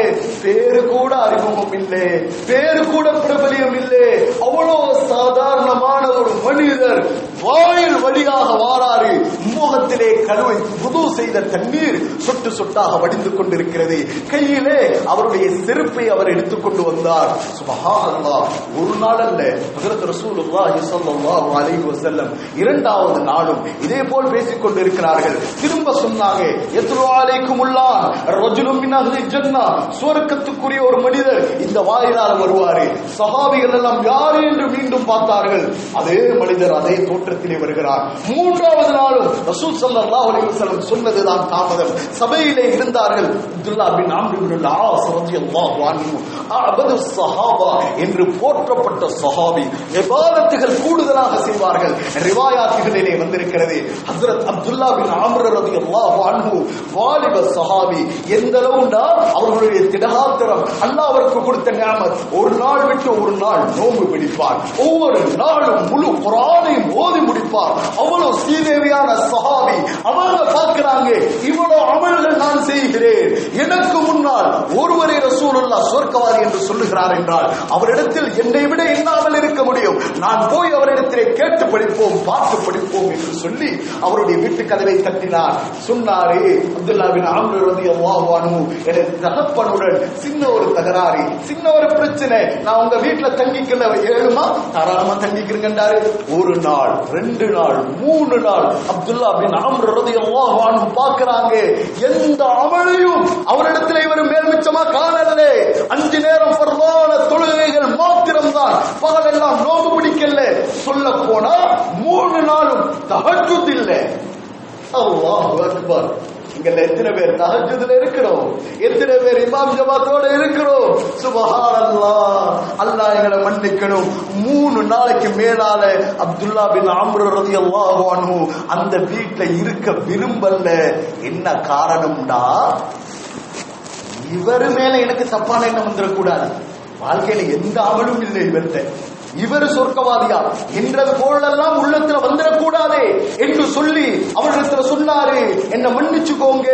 A: பேரு கூட அறிமுகம் இல்லை, பேரு கூட பிரபலியம் இல்லை. அவ்வளோ சாதாரணமான ஒரு மனிதர் வாயில் வழியாக வாராரு. முகத்திலே கழுவை புது செய்த தண்ணீர் சொட்டு சொட்டாக வடிந்து கொண்டிருக்கிறது. கையிலே அவருடைய செருப்பை அவர் எடுத்துக்கொண்டு வந்தார். சுப்ஹானல்லாஹ். ஒரு நாள் அல்ல, ஹஜ்ரத் ரசூலுல்லாஹி ஸல்லல்லாஹு அலைஹி வஸல்லம் 2வது நாளும் இதே போல் பேசிக் கொண்டிருக்கிறார்கள். திரும்ப சொன்னாங்க, யத்ரு அலைக்குமுல்லாஹ் ரஜுலும் மின் அஹ்லில் ஜன்னah, சுவர்க்கத்துக்குரிய ஒரு மனிதர் இந்த வாயிலால் வருவாரு. சஹாபிகள் எல்லாம் யார் என்று மீண்டும் பார்த்தார்கள். அதே மனிதர் அதே தோற்றத்திலே வருகிறார். 3வது நாளும் ரசூல் ஸல்லல்லாஹு அலைஹி வஸல்லம் சொன்னதுதான் தாமதம். சபையிலே இருந்தார்கள். அப்துல்லாஹ் பின் அம்ர் இப்னு ஆஸ் ரலியல்லாஹு அன்ஹு அபது ஸஹாபா என்று போற்றப்பட்ட சஹாபி. இபாதத்துகள் கூடுதலாக செய்வார்கள். ரிவாயாத்துகளிலே வந்திருக்கிறது. ஹஜ்ரத் அப்துல்லாஹ் பின் அம்ர் ரலியல்லாஹு அன்ஹு வாலிப சஹாபி. எந்த அளவுண்டா அவர்களுடைய திடகாத்திரம், அல்லாஹ் அவருக்கு கொடுத்த நிஅமத். ஒரு நாள் விட்டு ஒரு நாள் நோன்பு பிடிப்பார். ஒவ்வொரு நாளும் முழு குர்ஆனை ஓதி முடிப்பார். அவ்வளவு சீதேவியான சஹாபி. அவங்க பார்க்கிறாங்க, இவ்வளவு அமல்கள் நான்
B: அமல் செய்கிறேன், எனக்கு முன்னால் ஒருவரே ரசூலுல்லாஹ் சொர்க்கவாதி என்று சொல்லுகிறார் என்றால் அவரிடத்தில் என்னை விட என்னாமல் இருக்க முடியும், நான் போய் அவரிடத்திலே கேட்டு படிப்போம், பார்த்து படிப்போம் என்று சொல்லி அவருடைய வீட்டு கதவை தட்டினார். சொன்னாரு, அப்துல்லா பின் அம்ர் ரலியல்லாஹு அன்ஹு, எனக்கு தகப்பனுடன் சின்ன ஒரு தகராறு, சின்ன ஒரு பிரச்சனை, நான் உங்க வீட்டுல தங்கிக்கல, ஏழுமா தாராளமா தங்கிக்கிறேன்டாரு. ஒரு நாள், 2 நாள், 3 நாள் அப்துல்லா பின் அம்ர் ரலியல்லாஹு அன்ஹு பார்க்கறாங்க, எந்த அமலையும் அவரிடத்தில் இவர் மேல்மிச்சமா காணலே. 5 நேரம் ஃபர்லான தொழுகைகள் மாத்திரம்தான், பகலெல்லாம் நோம்பு பிடிக்கல. சொல்ல போனா 3 நாளும் தஹஜ்ஜுத் இல்லை. அல்லாஹு அக்பர். இங்க எத்தனை பேர் தஹஜ்ஜுத்ல இருக்கிறோம், எத்தனை பேர் இமாம் ஜமாத்தோட இருக்கிறோம்? சுப்ஹானல்லாஹ், அல்லாஹ் எங்களை மன்னிக்கணும். 3 நாளைக்கு மேலால அப்துல்லா பின் அம்ர் ரலியல்லாஹு அன்ஹு அந்த வீட்டுல இருக்க விரும்பல. என்ன காரணம்டா, இவரு மேல எனக்கு தப்பான எண்ணம் வந்துடக்கூடாது, வாழ்க்கையில எந்த அமலும் இல்லை இவர்கிட்ட, இவர் சொர்க்கவாதியா என்றது போலெல்லாம் உள்ளத்துல வந்துடக்கூடாதே என்று சொல்லி அவரிடத்துல சொன்னாரு, என்ன மன்னிச்சுக்கோங்க,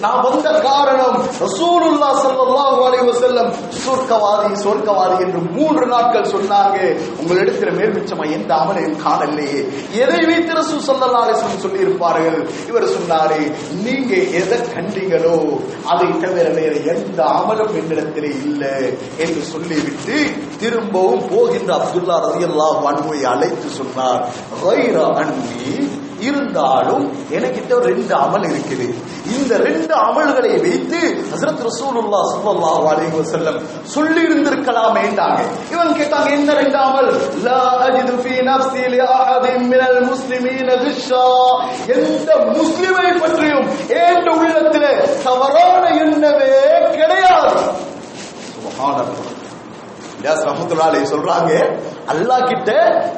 B: நான் வந்த காரணம் ரசூலுல்லாஹ் ஸல்லல்லாஹு அலைஹி வஸல்லம் சொர்க்கவாதி சொர்க்கவாதி என்று 3 நாட்கள் சொன்னாங்க, உங்களிடத்துல மேல்மிச்சமா எந்த அமலையும் காணலையே. எதை வைத்து ரசூல் ஸல்லல்லாஹு அலைஹி வஸல்லம் சொல்லி இருப்பார்கள்? இவர் சொன்னாரு, நீங்க எதை கண்டீங்களோ அதை தவிர வேற எந்த அமலும் என்னிடத்திலே இல்லை என்று சொல்லிவிட்டு திரும்பவும் போகின்ற அப்துல்லா ரலியல்லாஹு அன்ஹுவை அழைத்து சொன்னார், கைர அன்னி, இருந்தாலும் எனக்கிட்ட 2 அமல் இருக்குது, இந்த 2 அமல்களை வைத்து ஹஜ்ரத் ரசூலுல்லாஹ் ஸல்லல்லாஹு அலைஹி வஸல்லம் சொல்லி இருந்திருக்கலாமே என்றாங்க. இவன் கேட்டாங்க, என்ன 2 அமல்? லா அஜிது ஃபீ நஃப்ஸி லி அஹதின் மினல் முஸ்லிமீன கிஷா, எந்த முஸ்லிமை பற்றியும் என் உள்ளத்திலே தவறான எண்ணமே கிடையாது. சுப்ஹானல்லாஹ். சொல்றாங்க, அல்லாஹ் கிட்ட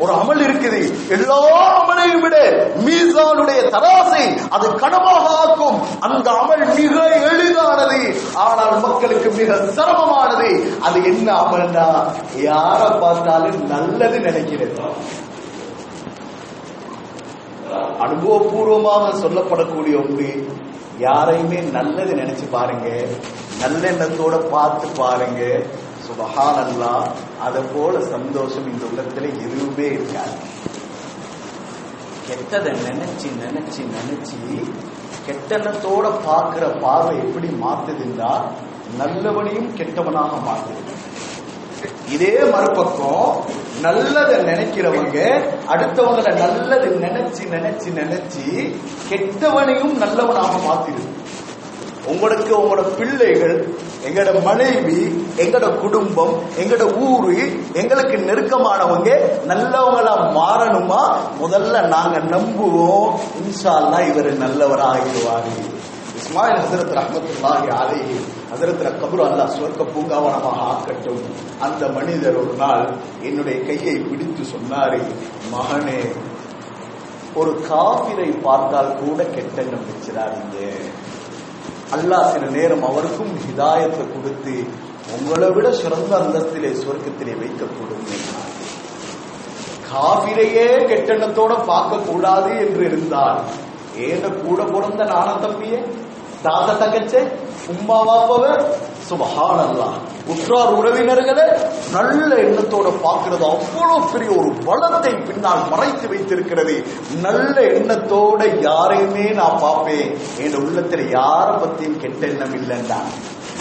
B: ஒரு அமல் இருக்குது, எல்லா அமலையும் விட மீசானுடைய தராசை அது கனமாக ஆக்கும். அந்த அமல் மிக எளிதானது, ஆனால் மக்களுக்கு மிக சிரமமானது. அது என்ன அமல்னா, யார பார்த்தாலும் நல்லது நினைக்கிறது. அனுபவபூர்வமாக சொல்லப்படக்கூடிய ஒன்று, யாரையுமே நல்லது நினைச்சு பாருங்க, நல்லெண்ணத்தோட பார்த்து பாருங்க, சுப்ஹானல்லாஹ், அதை போல சந்தோஷம் இந்த உள்ளத்துல எதுவுமே இருக்காது. கெட்டதை நினைச்சு நினைச்சு நினைச்சு கெட்டெண்ணத்தோட பார்க்கிற பார்வை எப்படி மாத்துதுன்னா நல்லவனையும் கெட்டவனாக மாத்துது. இதே மறுபக்கம் நல்லதை நினைக்கிறவங்க அடுத்தவங்களை நல்லது நினைச்சு நினைச்சு நினைச்சு கெட்டவனையும் நல்லவனாக மாத்திடுது. உங்களுக்கு உங்களோட பிள்ளைகள், எங்கட மனைவி, எங்கட குடும்பம், எங்கட ஊரு, எங்களுக்கு நெருக்கமானவங்க நல்லவங்களா மாறணுமா, முதல்ல நாங்க நம்புவோம், இன்ஷா அல்லாஹ் இவர் நல்லவராகிடுவாரு. இஸ்மாயில் ஹஸரத் ரஹ்மத்துல்லாஹி அலைஹி, ஹஸரத் கபர் அல்லாஹ் சொர்க்க பூங்காவனமாக ஆக்கட்டும். அந்த மனிதர் ஒரு நாள் என்னுடைய கையை பிடித்து சொன்னாரு, மகனே, ஒரு காபிரை பார்த்தால் கூட கெட்டெண்ணம் வச்சிடாதீங்க. அல்லாஹ் சில நேரம் அவருக்கும் ஹிதாயத்தை கொடுத்து உங்களை விட சிறந்த அந்தஸ்திலே சொர்க்கத்திலே வைக்கக்கூடும். காபிரையே கெட்டெண்ணத்தோட பார்க்க கூடாது என்று இருந்தால் ஏன கூட பிறந்த நான தம்பியே, தாத தங்கச்சே, உம்மா வாப்பவர், சுப்ஹானல்லாஹ், உற்றார் உறவினர்களை நல்ல எண்ணத்தோட பார்க்கிறது அவ்வளவு பெரிய ஒரு பலத்தை பின்னால் மறைத்து வைத்திருக்கிறது. நல்ல எண்ணத்தோட யாரையுமே நான் பார்ப்பேன், என் உள்ளத்துல யார பத்தியும் கெட்ட எண்ணம் இல்லைன்னா.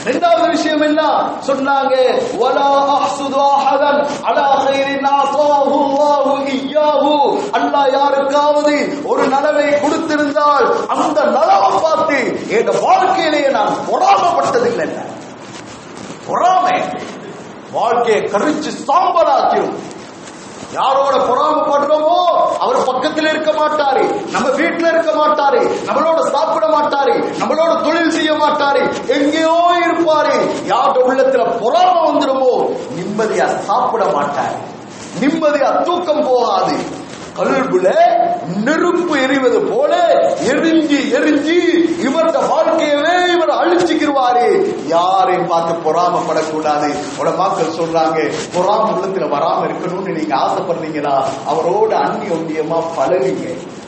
B: 2வது விஷயம் என்ன சொன்னாங்க, வலா அஹ்சுது அஹதன் அலா கைரின் அஸாஹு அல்லாஹு இய்யாஹு, அல்லாஹ் யாருக்காவது ஒரு நலவை கொடுத்திருந்தால் அந்த நலவை பார்த்து என் வாழ்க்கையிலேயே நான் பொறாமைப்பட்டதில்லை. பொறாமை வாழ்க்கையை கரிச்சு சாம்பலாக்கிடும். யாரோட பொறாமைப்படுறோமோ அவர் பக்கத்தில் இருக்க மாட்டாரு, நம்ம வீட்டுல இருக்க மாட்டாரு, நம்மளோட சாப்பிட மாட்டாரு, நம்மளோட தொழில் செய்ய மாட்டாரு, எங்கேயோ இருப்பாரு. யாரோட உள்ளத்துல பொறாமை வந்துடுமோ நிம்மதியா சாப்பிட மாட்டாரு, நிம்மதியா தூக்கம் போகாது. கல்புல நெருப்பு எரிவது போல எரிஞ்சு எரிஞ்சு இவருடைய வாழ்க்கையவே இவர் அழிச்சுக்கிடுவாரு. யாரையும் பார்த்து பொறாமப்படக்கூடாது. உலமாக்கள் சொல்றாங்க, பொறாம உள்ளத்துல வராம இருக்கணும்னு நீங்க ஆசைப்படுறீங்களா, அவரோட அந்நியோன்யமா பழகுங்க.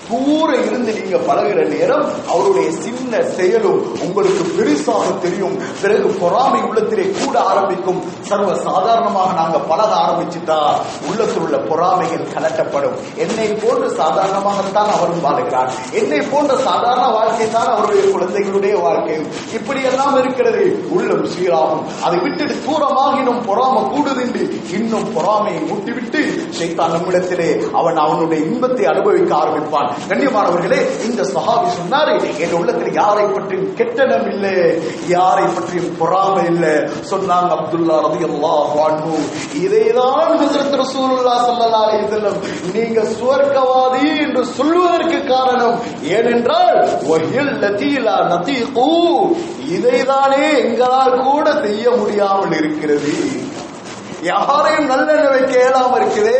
B: தூர இருந்து நீங்க பழகிற நேரம் அவருடைய சின்ன செயலும் உங்களுக்கு பெருசாக தெரியும். பிறகு பொறாமை உள்ளத்திலே கூட ஆரம்பிக்கும். சர்வ சாதாரணமாக நாங்க பழக ஆரம்பிச்சுட்டா உள்ளத்தில் உள்ள பொறாமைகள் கலட்டப்படும். என்னை போன்று சாதாரணமாகத்தான் அவரும் வாழுகிறார், என்னை போன்ற சாதாரண வாழ்க்கை தான் அவருடைய குழந்தைகளுடைய வாழ்க்கை, இப்படியெல்லாம் இருக்கிறது. உள்ளம் சீராகும். அதை விட்டுட்டு தூரமாகினும் பொறாமை கூடுதின்றி இன்னும் பொறாமையை மூட்டிவிட்டு ஷைத்தான் நம்மிடத்திலே அவனுடைய இன்பத்தை அனுபவிக்க ஆரம்பிப்பான். கண்ணியமானவர்களே, இந்த சஹாபி சொன்னாரு, என் உள்ளத்தில் யாரை பற்றியும் கெட்டனம் இல்லை, யாரை பற்றியும் பொறாமை இல்லை சொன்னாங்க. அப்துல்லா ரலியல்லாஹு அன்ஹு இதைதான் ஹஜ்ரத் ரசூலுல்லாஹ் ஸல்லல்லாஹு அலைஹி வஸல்லம் நீங்க சுவர்க்கவாதி என்று சொல்வதற்கு காரணம் ஏனென்றால் வஹில்லதி லா நதீகு, இதைதானே எங்களால் கூட செய்ய முடியாமல் இருக்கிறது. யாரையும் நல்லெண்ண வைக்க இயலாம இருக்குதே,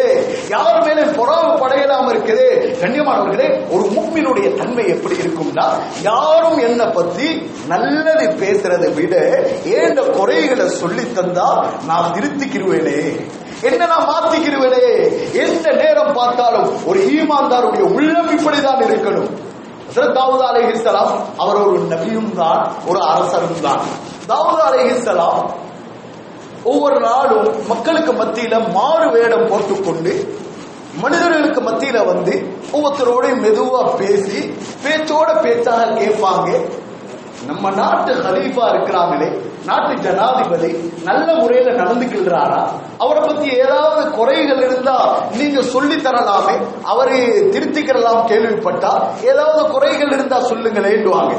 B: யார் மேலே பொறாமை படையலாம இருக்குதே. கண்ணியமானவர்களே, ஒரு முஃமினுடைய தன்மை எப்படி இருக்கும்னா, யாரும் என்ன பத்தி நல்லது பேசுறதை விட ஏண்ட குறைகளை சொல்லி தந்தா நான் திருத்திக்கிருவேனே, என்ன நான் மாத்திக்கிருவேனே. எந்த நேரம் பார்த்தாலும் ஒரு ஈமான்தாருடைய உள்ளம் இப்படிதான் இருக்கணும். தாவூத் அலைஹிஸ்ஸலாம் அவர் ஒரு நபியும் தான், ஒரு அரசரும் தான். தாவூத் அலைஹிஸ்ஸலாம் ஒவ்வொரு நாளும் மக்களுக்கு மத்தியில மாறு வேடம் போட்டுக்கொண்டு மனிதர்களுக்கு மத்தியில வந்து ஒவ்வொருத்தரோட மெதுவா பேசி பேச்சோட பேச்சாக கேட்பாங்க. நம்ம நாட்டு ஹலீஃபா இருக்கிறாங்களே, நாட்டு ஜனாதிபதி நல்ல முறையில நடந்துக்கிறாரா, அவரை பத்தி ஏதாவது குறைகள் இருந்தா நீங்க சொல்லி தரலாமே, அவரை திருத்திக்கலாம், கேள்விப்பட்டா ஏதாவது குறைகள் இருந்தா சொல்லுங்களேன்னுவாங்க.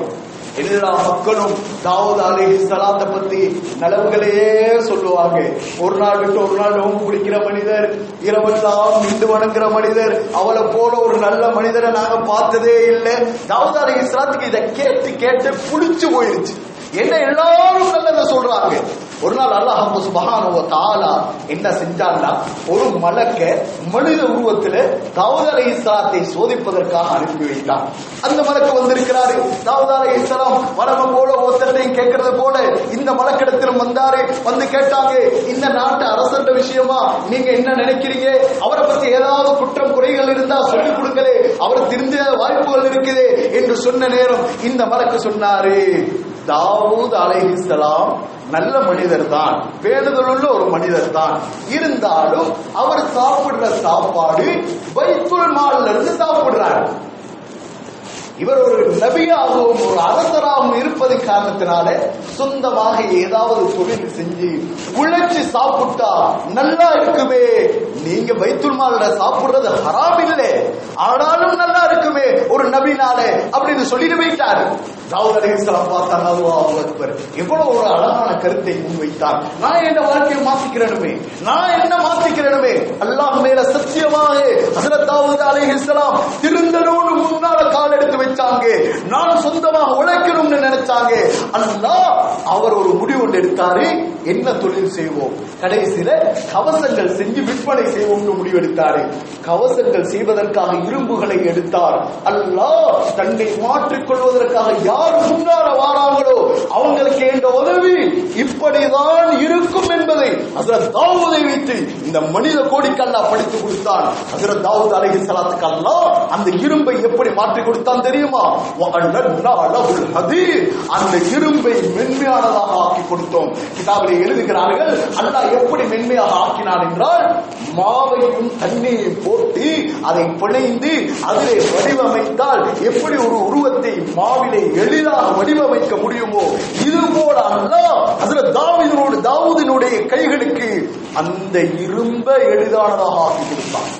B: எல்லா மக்களும் தாவூத் அலைஹிஸ்ஸலாத்தை பத்தி நலவுகளையே சொல்லுவாங்க. ஒரு நாள் விட்டு ஒரு நாள் நோம்பு பிடிக்கிற மனிதர், இரவெல்லாம் நின்று வணங்குற மனிதர், அவளை போல ஒரு நல்ல மனிதரை நாங்க பார்த்ததே இல்லை. தாவூத் அலைஹிஸ்ஸலாத்துக்கு இதை கேட்டு கேட்டு புடிச்சு போயிருச்சு. என்ன எல்லாரும் நல்லதை சொல்றாங்க. ஒரு நாள் அல்லாஹ் சுப்ஹானஹு வ தஆலா என்ன செஞ்சான்னா, ஒரு மலக்க மனித உருவத்துல தாவூத் அலைஹிஸ்ஸலாத்தை சோதிப்பதற்காக அனுப்பி வைத்தான். அந்த மலக்கு வந்திருக்கிறாரு. தாவூத் அலைஹிஸ்ஸலாம் வழக்கம் போல ஒருத்தரையும் கேட்கறது போல இந்த மலக்கிடத்திலும் வந்தாரு. வந்து கேட்டாங்க, இந்த நாட்டு அரசர் விஷயமா நீங்க என்ன நினைக்கிறீங்க, அவரை பத்தி ஏதாவது குற்றம் குறைகள் இருந்தா சொல்லிக் கொடுங்களே, அவர் திருந்த வாய்ப்புகள் இருக்குது என்று சொன்ன நேரம் இந்த மலக்கு சொன்னாரு, தாவூத் அலைஹிஸ்ஸலாம் நல்ல மனிதர் தான், பேணுதலுள்ள ஒரு மனிதர் தான், இருந்தாலும் அவர் சாப்பிடுற சாப்பாடு பைத்துல் மால்ல இருந்து சாப்பிடுறாரு. இவர் ஒரு நபியாகவும் ஒரு அரசராகவும் இருப்பது காரணத்தினால சொந்தமாக ஏதாவது தொழில் செஞ்சு உழைச்சு சாப்பிட்டா நல்லா இருக்குமே. நீங்க பைத்துல் மால்ல சாப்பிடுறது ஹராம் இல்லை, ஆனாலும் நல்லா இருக்குமே ஒரு நபினால அப்படின்னு சொல்லிட்டு போயிட்டாரு. தாவூத் அலைஹிஸ்ஸலாம் பார்த்தாங்க, அல்லாஹு அக்பர், எவ்வளவு ஒரு அழகான கருத்தை முன்வைத்தார். நான் என்ன வாழ்க்கையை மாத்திக்கிறேனுமே, நான் என்ன மாத்திக்கிறேனுமே. அல்லாஹ் மேல சத்தியமாக ஹஜ்ரத் தாவூத் அலைஹிஸ்ஸலாம் திருந்தனோடு முன்னால கால் எடுத்து வச்சாங்க. நான் சொந்தமாக உழைக்கணும்னு நினைச்சாங்க. அல்லாஹ் அவர் ஒரு முடிவு எடுத்தாரு, என்ன தொழில் செய்வோம். கடைசியில கவசங்கள் செஞ்சு விற்பனை செய்வோம்னு முடிவெடுத்தாரு. கவசங்கள் செய்வதற்காக இரும்புகளை எடுத்தார். அல்லாஹ் தன்னை மாற்றிக் கொள்வதற்காக யார் முன்னால வாராங்களோ அவங்களுக்கு என்ற உதவி இப்படிதான் இருக்கும் என்பதை ஹஜ்ரத் தாவூதை வைத்து இந்த மனித கோடிக்கு அல்லாஹ் படித்து கொடுத்தான். ஹஜ்ரத் தாவூத் அலைஹிஸ்ஸலாத்துக்கு அல்லாஹ் அந்த இரும்பை எப்படி மாற்றி கொடுத்தான் தெரியுமா? அந்த இரும்பை மென்மையானதாக ஆக்கி கொடுத்தோம். கிதாபிலே எழுதுகிறார்கள், அல்லாஹ் எப்படி மென்மையாக ஆக்கினான் என்றால், மாவையும் தண்ணீரையும் போட்டு அதை பிணைந்து அதிலே வடிவமைத்தால் எப்படி ஒரு உருவத்தை மாவிலே எளிதாக வடிவமைக்க முடியுமோ, இது போல அல்லாஹ் ஹஜ்ரத் தாவூதினுடைய கைகளுக்கு அந்த இரும்பை எளிதானதாக ஆக்கி கொடுத்தான்.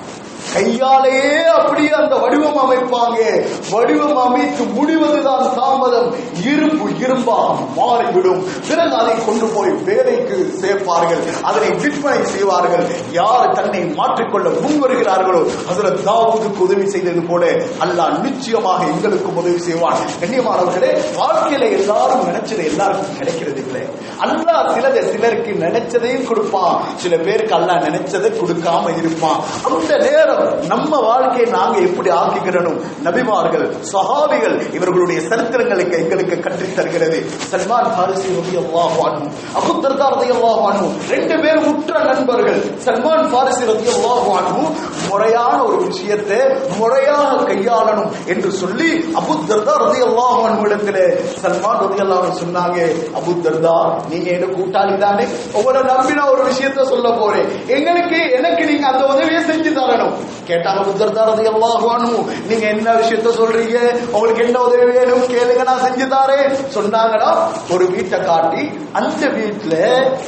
B: கையாலேயே அப்படியே அந்த வடிவம் அமைப்பாங்க. வடிவம் அமைத்து முடிவதுதான் தாமதம். இரும்பு இரும்பாக மாறிவிடும். பிறகு அதை கொண்டு போய் வேலைக்கு சேர்ப்பார்கள், அதனை விற்பனை செய்வார்கள். யார் தன்னை மாற்றிக்கொள்ள முன் வருகிறார்களோ ஹஜ்ரத் தாவூதுக்கு உதவி செய்தது போல அல்லாஹ் நிச்சயமாக எங்களுக்கும் உதவி செய்வான். கண்ணியமானவர்களே, வாழ்க்கையில எல்லாரும் நினைச்சது எல்லாருக்கும் கிடைக்கிறது இல்லை. அல்லாஹ் சிலருக்கு நினைச்சதையும் கொடுப்பான், சில பேருக்கு அல்லாஹ் நினைச்சதை கொடுக்காம இருப்பான். அந்த நேரம் நம்ம வாழ்க்கையை நாங்க எப்படி ஆக்கிக்கிறோம்? நபிமார்கள், சஹாபிகள் இவர்களுடைய சரித்திரங்களுக்கு எங்களுக்கு கற்றுத் தருகிறது. சல்மான் ஃபாரிசி ரலியல்லாஹு அன்ஹு, அபூ தர்தா ரலியல்லாஹு அன்ஹு ரெண்டு பேரும் உற்ற நண்பர்கள். சல்மான் ஃபாரிசி ரலியல்லாஹு அன்ஹு முறையான ஒரு விஷயத்தை முறையாக கையாளணும் என்று சொல்லி அபூ தர்தா ரலியல்லாஹு அன்ஹு இடத்திலே சல்மான் ரலியல்லாஹு அன்ஹு சொன்னாங்க, அபூ தர்தா நீங்க என்ன கூட்டாளி தானே, உங்களை நம்பி நான் ஒரு விஷயத்தை சொல்ல போறேன், எனக்கு நீங்க அந்த உதவியை செஞ்சு தரணும். கேட்டாங்க அபூ தர்தா ரலியல்லாஹு அன்ஹு, நீங்க என்ன விஷயத்தை சொல்றீங்க, உங்களுக்கு என்ன உதவி வேணும் கேளுங்க, நான் செஞ்சு தரேன். சொன்னாங்கன்னா ஒரு வீட்டை காட்டி அந்த வீட்டுல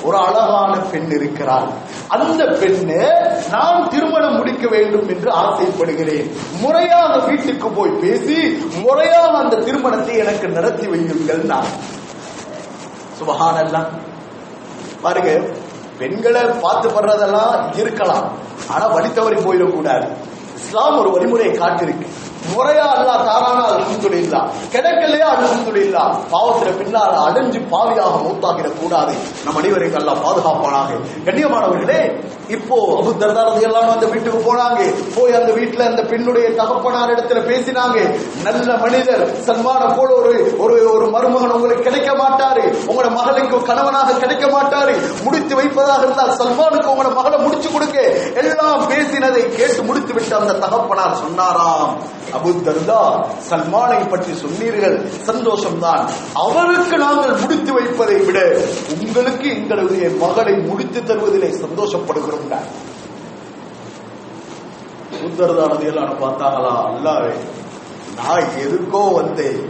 B: ஒரு அழகான பெண் இருக்கிறார், அந்த பெண்ணு நான் திருமணம் முடிக்க வேண்டும் என்று ஆசைப்படுகிறேன், முறையாக வீட்டுக்கு போய் பேசி முறையாக அந்த திருமணத்தை எனக்கு நடத்தி வையுங்கள். நான் சுபஹானல்லாஹ். பாருங்க, பெண்களை பார்த்து படுறதெல்லாம் இருக்கலாம், ஆனா வழி தவறி போயிடக்கூடாது. இஸ்லாம் ஒரு வழிமுறையை காட்டிருக்கு. முறையா அல்லாஹ் தாரானா அல்ஹம்துலில்லாஹ், கிடைக்கலையா அல்ஹம்துலில்லாஹ். பாவத்துல பின்னால் அடைஞ்சு பாவியாக மூத்தாகிட கூடாது. நம் அனைவரையும் அல்லாஹ் பாதுகாப்பானாக. கண்ணியமானவர்களே, இப்போ அபூ தர்தா ரலியல்லாஹு அன்ஹு அந்த வீட்டுக்கு போனாங்க. போய் அந்த வீட்டுல அந்த பெண்ணுடைய தகப்பனார் இடத்துல பேசினாங்க. நல்ல மனிதர், சல்மான போல ஒரு மருமகன் உங்களுக்கு கிடைக்க மாட்டாரு, உங்களோட மகளுக்கு கணவனாக கிடைக்க மாட்டாரு, முடித்து வைப்பதாக இருந்தால் சல்மானுக்கு உங்களோட மகளை முடிச்சு கொடுக்க. எல்லாம் பேசினதை கேட்டு முடித்து விட்டு அந்த தகப்பனார் சொன்னாராம், அபூ தர்தா சல்மானை பற்றி சொன்னீர்கள், சந்தோஷம்தான், அவருக்கு நாங்கள் முடித்து வைப்பதை விட உங்களுக்கு எங்களுடைய மகளை முடித்து தருவதிலே சந்தோஷப்படுகிறோம். அபூ தர்தா ரலியல்லாஹு பார்த்தாங்களா, அல்லாஹ்வே நான் எதுக்கோ வந்தேன்,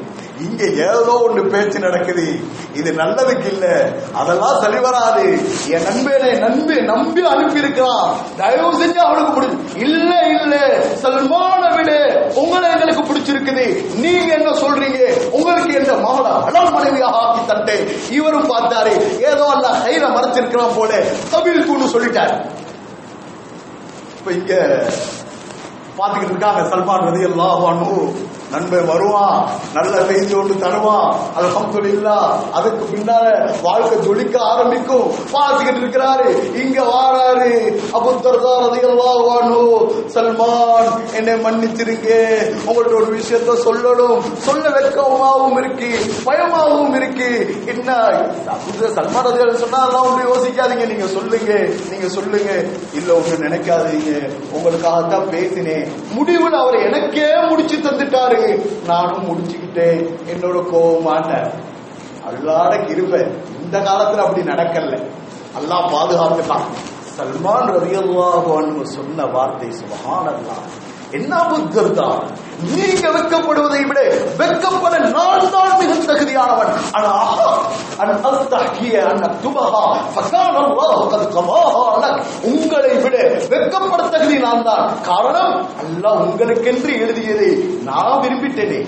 B: இங்க ஏதோ ஒண்ணு பேச்சு நடக்குது, இது நல்லதுக்கு இல்ல, அதெல்லாம் சரி வராது, என் நம்பி அனுப்பி இருக்கிறான், தயவு செஞ்சு அவனுக்கு பிடிச்சு இல்ல சல்மான விட உங்களை எங்களுக்கு பிடிச்சிருக்குது, நீங்க என்ன சொல்றீங்க, உங்களுக்கு எந்த மகளா அழல் மனைவியாக ஆக்கி தட்டேன். இவரும் பார்த்தாரு, ஏதோ அல்ல கையில மறைச்சிருக்கிறான் போல கபில் தூணு சொல்லிட்டாரு. இப்ப இங்க பாத்துக்கிட்டு இருக்காங்க சல்மான் ரலியல்லாஹு அன்ஹு, நண்பன் வருவான், நல்ல செய்தி ஒன்று தருவான், அல்ஹம்துலில்லாஹ். அதுக்கு பின்னால வாழ்க்கை ஜொலிக்க ஆரம்பிக்கும். பார்த்துக்கிட்டு இருக்கிறாரு, இங்க வாராரு அபூ தர்தா ரலியல்லாஹு அன்ஹு, சல்மான் என்னை மன்னிச்சிருங்க, உங்கள்ட்ட ஒரு விஷயத்த சொல்லணும், சொல்ல வெட்கமாவும் இருக்கு, பயமாவும் இருக்கு. என்ன சல்மான் ரலியல்லாஹு சொன்னா அதெல்லாம் ஒன்று யோசிக்காதீங்க, நீங்க சொல்லுங்க. இல்ல ஒன்று நினைக்காதீங்க, உங்களுக்காகத்தான் பேசினேன். முடிவில் அவர் எனக்கே முடிச்சு தந்துட்டாரு, நானும் முடிச்சுக்கிட்டேன், என்னோட கோபம் மாட்டேன். அல்லாஹ்வுடைய கிருபை, இந்த காலத்துல அப்படி நடக்கல, அல்லாஹ் பாதுகாத்துட்டான். சல்மான் ரலியல்லாஹு அன்ஹு சொன்ன வார்த்தை சுப்ஹானல்லாஹ். என்ன அபூ தர்தா, நீங்க வெட்கப்படுவதை விட வெட்கப்பட நான் தான் மிக தகுதியானவன். உங்களை விட வெட்கப்பட தகுதி நான் தான். காரணம், அல்லாஹ் உங்களுக்கென்று எழுதியதை நான் விரும்பிட்டேனே,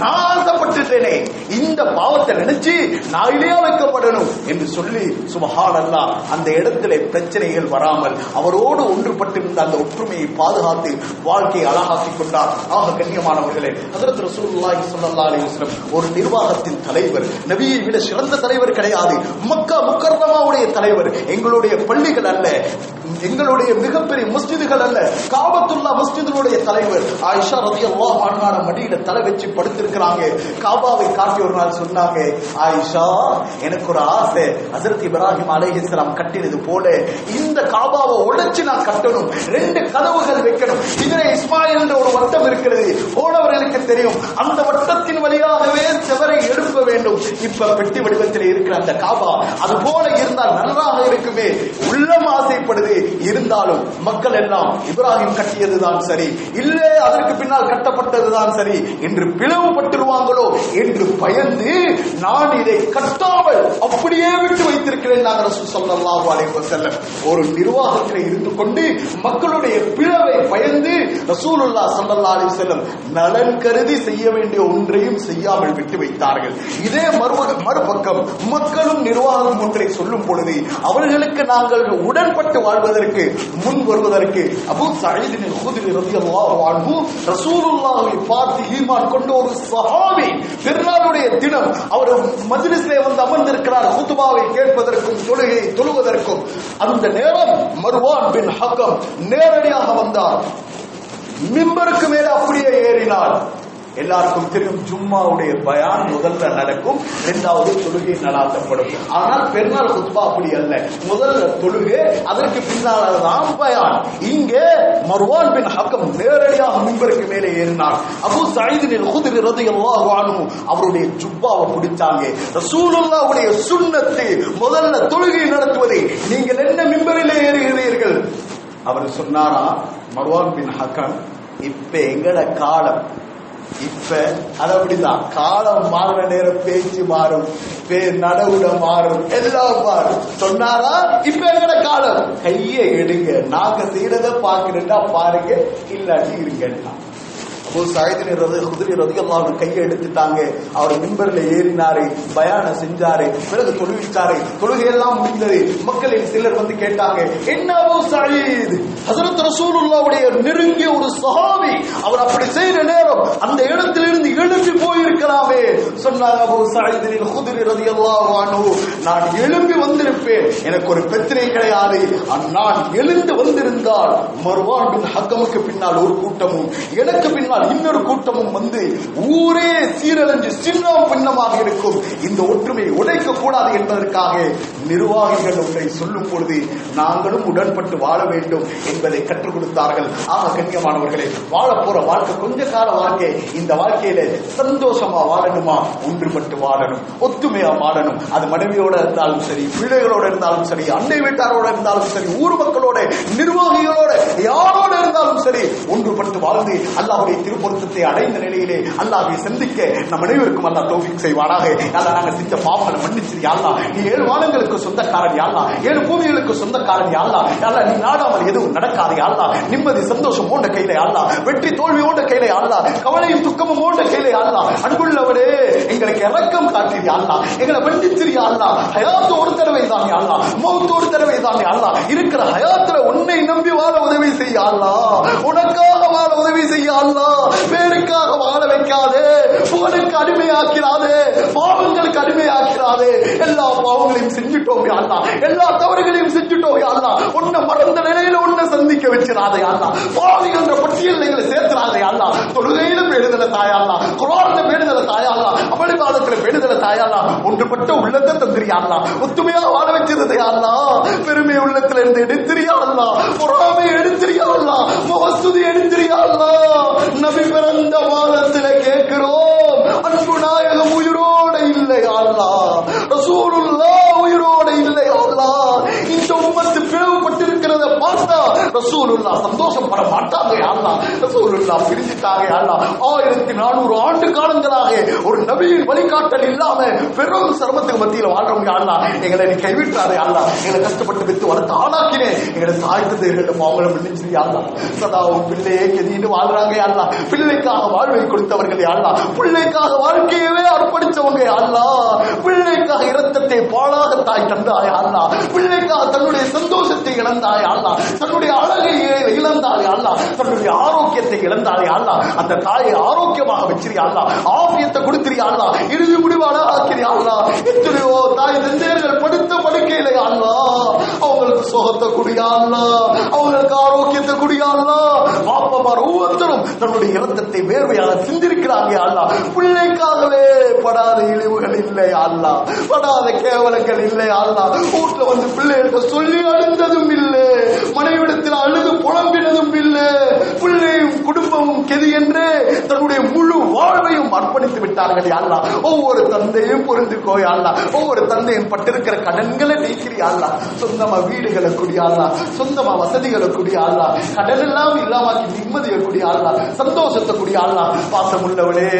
B: நான் ஆசைப்பட்டுட்டேனே, இந்த பாவத்தை நினைச்சு நான் இல்லையா வைக்கப்படணும் என்று சொல்லி சுப்ஹானல்லாஹ் அந்த இடத்திலே பிரச்சனைகள் வராமல் அவரோடு ஒன்றுபட்டிருந்த அந்த ஒற்றுமையை பாதுகாத்து வாழ்க்கையை அழகாக்கி கொண்டார். ஆக கண்ணியமானவர்களே, ஹஜ்ரத் ரசூலுல்லாஹி ஸல்லல்லாஹு அலைஹி வஸல்லம் ஒரு நிர்வாகத்தின் தலைவர், நபியை விட சிறந்த தலைவர் கிடையாது, மக்கா முக்கர்ரமாவுடைய தலைவர். எங்களுடைய பள்ளிகள் அல்ல, எங்களுடைய மிகப்பெரிய மஸ்ஜிதுகள் அல்ல, காபத்துல்லா மஸ்ஜிதுடைய தலைவர் ஆயிஷா ரலியல்லாஹு அன்ஹா மடியில தலை வச்சு படுத்திருக்கிறாங்க. காபாவை காட்டி ஒரு நாள் சொன்னாங்க, ஆயிஷா எனக்கு ஒரு ஆசை, ஹஜ்ரத் இப்ராஹிம் அலைஹிஸ்ஸலாம் கட்டினது போல இந்த காபாவை உடைச்சு நான் கட்டணும், 2 கதவுகள் வைக்கணும். இதிலே இஸ்மாயில் என்ற ஒரு வட்டம் இருக்கிறது, போனவர்களுக்கு தெரியும், அந்த வட்டத்தின் வழியாகவே செவரை எழுப்ப வேண்டும். இப்ப பெட்டி வடிவத்தில் இருக்கிற அந்த காபா அது போல இருந்தால் நன்றாக இருக்குமே, உள்ளம் ஆசைப்படுது. இருந்தாலும் மக்கள் எல்லாம் இப்ராஹிம் கட்டியதுதான் சரி, இல்லை அதற்கு பின்னால் கட்டப்பட்டதுதான் சரி என்று பிளவுபட்டுருவாங்களோ என்று பயந்து நான் இதை கட்டாமல் அப்படியே விட்டு வைத்திருக்கிறேன். நாங்கள் ரசூல் ஸல்லல்லாஹு அலைஹி வஸல்லம் ஒரு நிர்வாகத்தில் இருந்து கொண்டு மக்களுடைய பிளவை பயந்து ரசூலுல்லாஹ் ஸல்லல்லாஹு அலைஹி வஸல்லம் நலன் கருதி செய்ய வேண்டிய ஒன்றையும் செய்யாமல் விட்டு வைத்தார்கள். இதே மறுபக்கம் மக்களும் நிர்வாகம் ஒன்றை சொல்லும் பொழுது அவர்களுக்கு நாங்கள் உடன்பட்டு வாழ்வதற்கு முன் வருவதற்கு அபூ சயீத் அல்-குத்ரி ரலியல்லாஹு அன்ஹு ரசூலுல்லாஹை பார்த்து ஈமான் கொண்ட ஒரு சஹாபி, பெருநாளுடைய தினம் அவர் மஜ்லிஸிலே வந்து அமர்ந்திருக்கிறார், குத்பாவை கேட்பதற்கும் தொழுகையை தொழுவதற்கும். அந்த நேரம் மர்வான் பின் ஹக்கம் நேரடியாக வந்தார். மிம்பருக்கு மேல அப்படியே ஏறினார். எல்லாருக்கும் தெரியும் ஜும்மாவுடைய பயான் முதல்ல நடக்கும், இரண்டாவது தொழுகை நடாத்தப்படும். ஆனால் பெருநாள் குத்பா அப்படி அல்ல, முதல்ல தொழுகை, அதற்கு பின்னால் தான் பயான். இங்கே மர்வான் பின் ஹக்கம் நேரடியாக மிம்பருக்கு மேலே ஏறினார். அபூ சயீத் அல்-குத்ரி ரலியல்லாஹு அன்ஹு அவருடைய ஜுப்பாவை பிடிச்சாங்க. ரசூலுல்லாஹ்வுடைய சுன்னத்து முதல்ல தொழுகை நடத்துவது, நீங்கள் என்ன மிம்பரிலே ஏறுகிறீர்கள்? அவர் சொன்னாரா, மர்வான் பின் ஹக்கம், இப்ப எங்கட காலம், இப்ப அது அப்படிதான், காலம் மாறுற நேரம் பேச்சு மாறும், நடவுட மாறும், எல்லாம் மாறும். சொன்னாரா, இப்ப எங்கட காலம், கையை எடுங்க, நாங்க செய்யறத பாக்குறா பாருங்க, இல்லாட்டி இருங்கட்டா. அபூ சயீத் அல்-குத்ரி ரலியல்லாஹு அன்ஹு கையை எடுத்துட்டாங்க. அவர் மிம்பர்ல ஏறினாரு, பயான செஞ்சாரு, பிறகு தொழுவிச்சாரு. தொழுகையெல்லாம் முடிந்தது. மக்களில் சிலர் வந்து கேட்டாங்க, என்ன அபூ சயீத், ஹஜ்ரத் ரசூலுல்லாஹ்வுடைய நெருங்கிய ஒரு சஹாபி, அவர் அப்படி செய்யற நேரம் அந்த இடத்திலிருந்து எழும்பி போயிருக்கலாமே. சொன்னாங்க அபூ சயீத் அல்-குத்ரி ரலியல்லாஹு அன்ஹு, நான் எழும்பி வந்திருப்பேன், எனக்கு ஒரு பிரச்சனை கிடையாது. நான் எழுந்து வந்திருந்தால் மர்வான் பின் ஹக்கமுக்கு பின்னால் ஒரு கூட்டமும், எனக்கு பின்னால் இன்னொரு கூட்டமும் வந்து ஊரே சீரழிஞ்சு சின்னம் பின்னமாக இருக்கும். இந்த ஒற்றுமை உடைக்க கூடாது என்பதற்காக நிர்வாகிகள் ஒன்றை சொல்லும் பொழுது நாங்களும் உடன்பட்டு வாழ வேண்டும் என்பதை கற்றுக் கொடுத்தார்கள். ஆக கண்ணியமானவர்களே, வாழ போற வாழ்க்கை கொஞ்ச கால வாழ்க்கை. இந்த வாழ்க்கையில சந்தோஷமா வாழணுமா, ஒன்றுபட்டு வாழணும், ஒத்துமையா வாழணும். அது மனைவியோட இருந்தாலும் சரி, பிள்ளைகளோட இருந்தாலும் சரி, அண்டை வீட்டாரோட இருந்தாலும் சரி, ஊர் மக்களோட, நிர்வாகிகளோட, யாரோட இருந்தாலும் சரி, ஒன்றுபட்டு வாழ்ந்து அல்லாஹ்வுடைய திருப்பொருத்தத்தை அடைந்த நிலையிலே அல்லாஹ்வை சந்திக்க நம் அனைவருக்கும் அல்லாஹ் தௌஃபீக் செய்வானாக. அல்லாஹ் நாங்கள் செஞ்ச பாவங்களை மன்னிச்சிரு யா அல்லாஹ். நீ 7 வானங்களுக்கு சொந்தக்காரன் யா அல்லாஹ், 7 பூமிகளுக்கு சொந்தக்காரன் யா அல்லாஹ். யா அல்லாஹ், நீ நாடாமல் எதுவும் நடக்காது யா அல்லாஹ். நிம்மதி சந்தோஷம் ஓண்ட கையில யா அல்லாஹ், வெற்றி தோல்வி ஓண்ட கையில யா அல்லாஹ், கவலையும் துக்கமும் ஓண்ட கையில யா அல்லாஹ். அன்புள்ளவரே, எங்களுக்கு இரக்கம் காட்டிரு யா அல்லாஹ், எங்களை மன்னிச்சிரு யா அல்லாஹ். ஹயாத் ஒரு தடவை தான் யா அல்லாஹ், மௌத் ஒரு தடவை தான் யா அல்லாஹ். இருக்கிற ஹயாத்துல உன்னை நம்பி வாழ உதவி செய்ய அல்லாஹ், உனக்காக வாழ உதவி செய்ய அல்லாஹ். பேருக்காக வாழ வைக்காதே, புகழுக்கு அடிமையாக்கிறாதே, பாவங்களுக்கு அடிமையாக்கிறாதே. எல்லா பாவங்களையும் செஞ்சுட்டோம் யா அல்லாஹ், எல்லா தவறுகளையும் செஞ்சுட்டோம் யா அல்லாஹ். உன்னை மறந்த நிலையில உன்னை சந்திக்க வச்சிடாதே யா அல்லாஹ். பாவிகள் என்ற பட்டியல் எங்களை சேர்த்துறாதே யா அல்லாஹ். தொழுகையில பேடுதல தாயா அல்லாஹ், குர்ஆன்ல பேடுதல தாயா அல்லாஹ், அமளி காலத்துல பேடுதல தாயா அல்லாஹ். ஒன்றுபட்ட உள்ளத்தை தந்திரியா அல்லாஹ், ஒத்துமையாக வாழ வச்சிருந்தே யா அல்லாஹ். பெருமை உள்ளத்துல இருந்து எடுத்திரியா அல்லாஹ், பொறாமை எடுத்திரியா அல்லாஹ், முகஸ்துதி எடுத்திரியா அல்லாஹ். நபி பிறந்த மாதத்துல கேட்கிறோம், அன்பு நாயகம் உயிரோட இல்லை அல்லாஹ், ரசூலுல்லாஹ் உயிரோட இல்லை அல்லாஹ். இந்த உம்மத்து பிளவுபட்டிருக்கிறத பார்த்தா ரசூலுல்லாஹ் சந்தோஷப்பட மாட்டாங்க அல்லாஹ். ரசூலுல்லாஹ் பிரிஞ்சிட்டாங்க அல்லாஹ். 1400 ஆண்டு காலங்களாக ஒரு நபியின் வழிகாட்டல் இல்லாம பெரும் சிரமத்துக்கு மத்தியில வாழ்றவங்க அல்லாஹ். எங்களை நீ கைவிட்டாதே அல்லாஹ். எங்களை கஷ்டப்பட்டு வித்து வளர்த்து ஆளாக்கினேன், எங்களை சாய்த்தது எங்களை பாவங்களை மன்னிச்சிரு அல்லாஹ். சதாவும் பிள்ளையே கெதின்னு வாழ்றாங்க அல்லாஹ். பிள்ளைக்காக வாழ்வை கொடுத்தவர்கள் அல்லாஹ், பிள்ளைக்காக வாழ்க்கையவே அர்ப்பணிச்சவங்க அல்லாஹ். பிள்ளைக்காக இரத்தத்தை பாழாக தாய் தந்தாய் அல்லாஹ், பிள்ளைக்காக தன்னுடைய சந்தோஷத்தை இழந்தாய் அல்லாஹ், தன்னுடைய அழகை இழந்தாய் அல்லாஹ், தன்னுடைய ஆரோக்கியத்தை இழந்தாய் அல்லாஹ். அந்த தாயை ஆரோக்கியமாக வச்சிருயா அல்லாஹ், ஆரோக்கியத்தை கொடுத்திரியா அல்லாஹ், இறுதி முடிவான ஆக்கிறியா அல்லாஹ். எத்தனையோ தாய் தந்தையர்கள் படுத்த படுக்கையில அல்லாஹ், அவங்களுக்கு சுகத்தை குடியா அல்லாஹ், அவங்களுக்கு ஆரோக்கியத்தை குடியா அல்லாஹ். பாப்பமார் ஒவ்வொருத்தரும் தன்னுடைய இரத்தத்தை வேர்வையாக சிந்திருக்கிறாங்க அல்லாஹ். பிள்ளைக்காகவே படாத இழிவுகள் இல்லை அல்லாஹ், படாத கேவலங்கள் இல்லை அல்லாஹ். வீட்டுல வந்து பிள்ளைகிட்ட சொல்லி அழுந்ததும் இல்லை, மனைவிடத்தில் அழுது புலம்பினதும் இல்லை. பிள்ளையும் குடும்பமும் கெதி என்று தன்னுடைய முழு வாழ்வையும் அர்ப்பணித்து விட்டார்கள் அல்லாஹ். ஒவ்வொரு தந்தையும் புரிந்துக்கோ அல்லாஹ், ஒவ்வொரு தந்தையும் பட்டிருக்கிற கடன்களை நீக்கிறியா அல்லாஹ். சொந்தமா வீடுகளை கூடிய அல்லாஹ், சொந்தமா வசதிகளை கூடிய அல்லாஹ், கடன் எல்லாம் இல்லாமக்கி நிம்மதியை கூடிய அல்லாஹ், சந்தோஷத்தை கூடிய அல்லாஹ். பாசம் உள்ளவளே,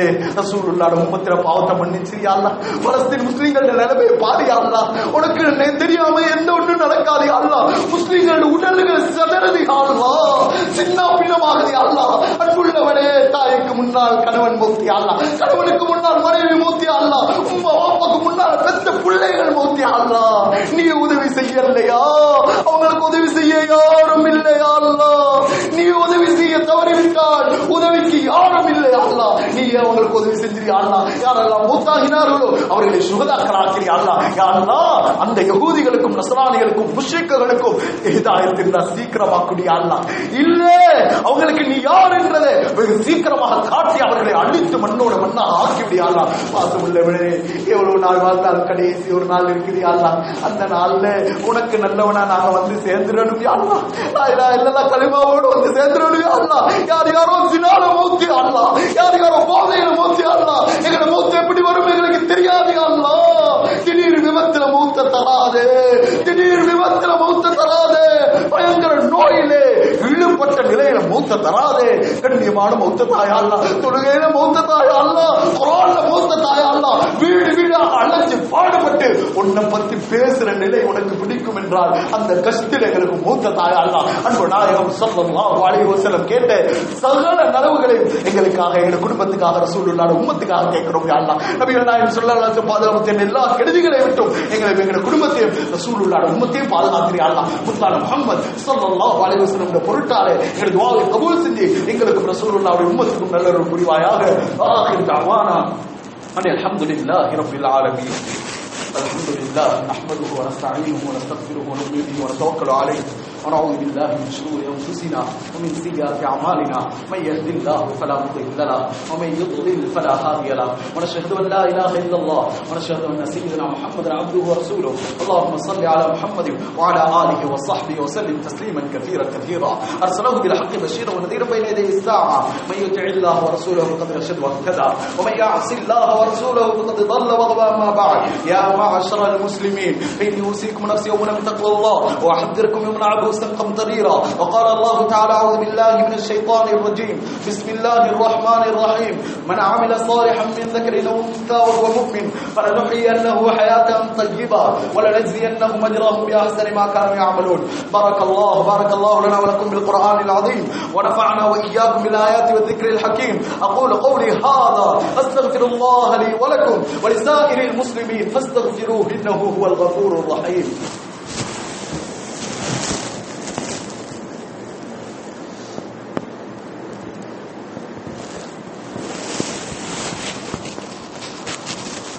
B: ரசூலுல்லாஹ் உம்மத்திர பாவத்தை மன்னிச்சிரியா அல்லாஹ். பலஸ்தீன் முஸ்லிம்களோட நிலைமையை பாரியா அல்லாஹ். உனக்கு தெரியாம எந்த ஒன்றும் நடக்காது அல்லாஹ். முஸ்லிம்களோட உடல்கள் சதறதி அல்லாஹ், சின்ன பின்னமாகது அல்லாஹ். அன்புள்ளவனே, தாய்க்கு முன்னால் கணவன் மௌத்தி அல்லாஹ், கணவனுக்கு முன்னால் மனைவி மௌத்தி அல்லாஹ், உம்மா வாப்பாக்கு முன்னால் பெத்த பிள்ளைகள் மௌத்தி அல்லாஹ். நீ உதவி செய்யலையா, அவங்களுக்கு உதவி செய்ய யாரும் இல்லையா அல்லாஹ். நீ உதவி செய்ய தவறிவிட்டால் உதவிக்கு யாரும் இல்லை அல்லாஹ் நீ அவங்களுக்கு உதவி செஞ்சிரியா அல்லாஹ். யாரெல்லாம் மூத்தாகினார்களோ அவர்களை சுகதாக்களாக்கிறியா அல்லாஹ். யா அல்லாஹ் அந்த யகூதிகளுக்கும் நஸ்ரானிகளுக்கும் முஷ்ரிக்குகளுக்கும் ஹிதாயத் இருந்தா சீக்கிரமாக்குடியா அல்லாஹ். இல்ல அவங்களுக்கு நீ யார் என்றதை வெகு சீக்கிரமாக காட்டி அவர்களை அழித்து மண்ணோட மண்ணா ஆக்கிவிடியா அல்லாஹ். பாசமுள்ள விடனே எவ்வளவு நாள் வாழ்ந்தாலும் கடைசி ஒரு நாள் இருக்குதியா அல்லாஹ். அந்த நாள்ல உனக்கு நல்லவனா நாங்க வந்து சேர்ந்துடணும் யா அல்லாஹ். லா இலாஹ இல்லல்லாஹ் கலிமாவோடு வந்து சேர்ந்துடணும் யா அல்லாஹ். யார் யாரோ சினால மௌத்தி அல்லாஹ், யார் யாரோ போதையில மௌத்தி அல்லாஹ். எங்களை மௌத்து எப்படி வரும் எங்களுக்கு தெரியாது யா அல்லாஹ். திடீர் விபத்துல மௌத்த தராதே, திடீர் விபத்துல மௌத்த தராதே, பயங்கர நோயிலே இழுபட்ட நிலையில மௌத்த தராதே. கண்ணியமான மௌத்த தாயா அல்லாஹ், தொழுகையில மௌத்த தாயா அல்லாஹ், குர்ஆன்ல மௌத்த தாயா அல்லாஹ். வீடு வீடா அழைச்சு பாடுபட்டு உன்னை பத்தி பேசுற நிலை உனக்கு பிடிக்கும் என்றால் அந்த கஷ்டத்தில் எங்களுக்கு மௌத்த தாயா அல்லாஹ். அன்பு நாயகம் ஸல்லல்லாஹு அலைஹி வஸல்லம் கேட்ட சகல நலவுகளை எங்களுக்காக எங்கள் குடும்பத்துக்காக ரசூலுல்லாஹ் உம்மத்துக்காக கேட்கிறோம் யா அல்லாஹ். நபிகள் நாயகம் ஸல்லல்லாஹு அலைஹி வஸல்லம் பாதுகாத்த எல்லா கெடுதிகளை விட்டும் எங்கள் குடும்பத்தையும் ரசூலுல்லாஹ் உம்மத்தையும் பாதுகாத்திரியா அல்லாஹ். முத்தான முஹம்மது ஸல்லல்லாஹு அலைஹி வஸல்லம் பொருட்டாலே எங்கள் துஆவை கபூல் செஞ்சு எங்களுக்கும் ரசூலுல்லாஹ் உம்மத்துக்கும் நல்ல ஒரு புரிவாயாக. ஆகிர் தஅவானா அல்ஹம்துலில்லாஹி ரப்பில் ஆலமீன். الحمدلله نحمده ونستعينه ونستغفره ونؤمن به ونتوكل عليه ونعوذ بالله من شرور انفسنا ومن سيئات اعمالنا من يهد الله فلا مضل له ومن يضلل فلا هادي له ونشهد ان لا اله الا الله ونشهد ان سيدنا محمدا عبده ورسوله. اللهم صل على محمد وعلى اله وصحبه وسلم تسليما كثيرا كثيرا. ارسله بالحق بشيرا ونذيرا بين يدي الساعه. من يطع الله ورسوله فقد رشد واهتدى ومن يعص الله ورسوله فقد ضل وغوى. ما بعد يا معشر المسلمين إني أوصيكم نفسي أولا بتقوى الله وأحذركم من عبوسا قمطريرا. وقال الله تعالى أعوذ بالله من الشيطان الرجيم بسم الله الرحمن الرحيم. من عمل صالحا من ذكر أو أنثى وهو مؤمن فلنحيينه حياة طيبة ولنجزينهم أجرهم بأحسن ما كانوا يعملون. بارك الله لنا ولكم بالقرآن العظيم ونفعنا وإياكم بالآيات والذكر الحكيم. أقول قولي هذا أستغفر الله لي ولكم ولسائر المسلمين فاستغفروه إنه هو الغفور الرحيم.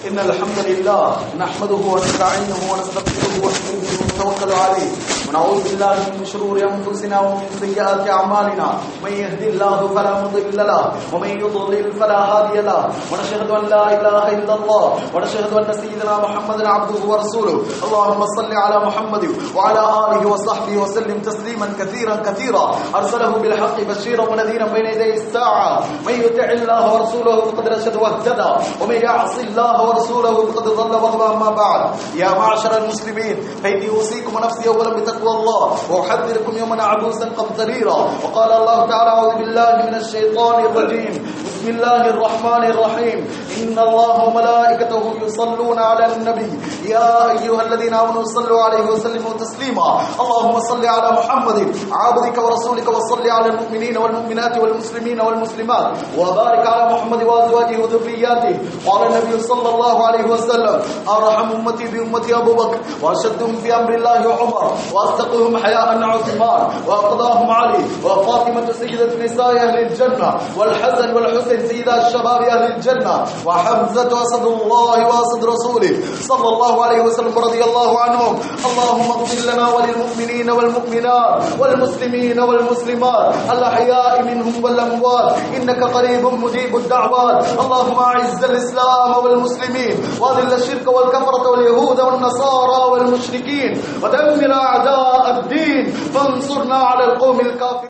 B: إن الحمد لله نحمده ونستعينه ونستغفره ونتوكل عليه ونعوذ بالله من شرور أنفسنا ومن سيئات أعمالنا. من يهد الله فلا مضل له ومن يضلل فلا هادي له. ونشهد أن لا إله إلا الله ونشهد أن سيدنا محمدا عبده ورسوله. اللهم صل على محمد وعلى آله وصحبه وسلم تسليما كثيرا كثيرا. أرسله بالحق بشيرا ونذيرا بين يدي الساعة. من يطع الله ورسوله فقد رشد واهتدى ومن يعص الله ورسوله فقد ضل وغوى. ما بعد يا معشر المسلمين فإني أوصيكم ونفسي أولا بتقوى الله وأحذركم يوما عبوسا قمطريرا. وقال الله تعالى أعوذ بالله من الشيطان الرجيم بسم الله الرحمن الرحيم. إن الله وملائكته يصلون على النبي يا أيها الذين آمنوا صلوا عليه وسلموا تسليما. اللهم صل على محمد عبدك ورسولك وصل على المؤمنين والمؤمنات والمسلمين والمسلمات وبارك على محمد وأزواجه وذرياته. قال النبي صلى الله عليه وسلم أرحم أمتي بأمتي أبو بكر وأشدهم في أمر الله عمر وأصدقهم حياء عثمان وأقضاهم علي وفاطمة سيدة نساء أهل الجنة والحسن والحسين سيدا الشباب أهل الجنة وحمزة أسد الله وأسد رسوله صلى الله عليه وسلم رضي الله عنهم. اللهم اغفر لنا وللمؤمنين والمؤمنات والمسلمين والمسلمات الأحياء منهم والأموات إنك قريب مجيب الدعوات. اللهم أعز الإسلام والمسلمين وأذل الشرك والكفرة واليهود والنصارى والمشركين ودمر أعداء الدين فانصرنا على القوم الكافرين.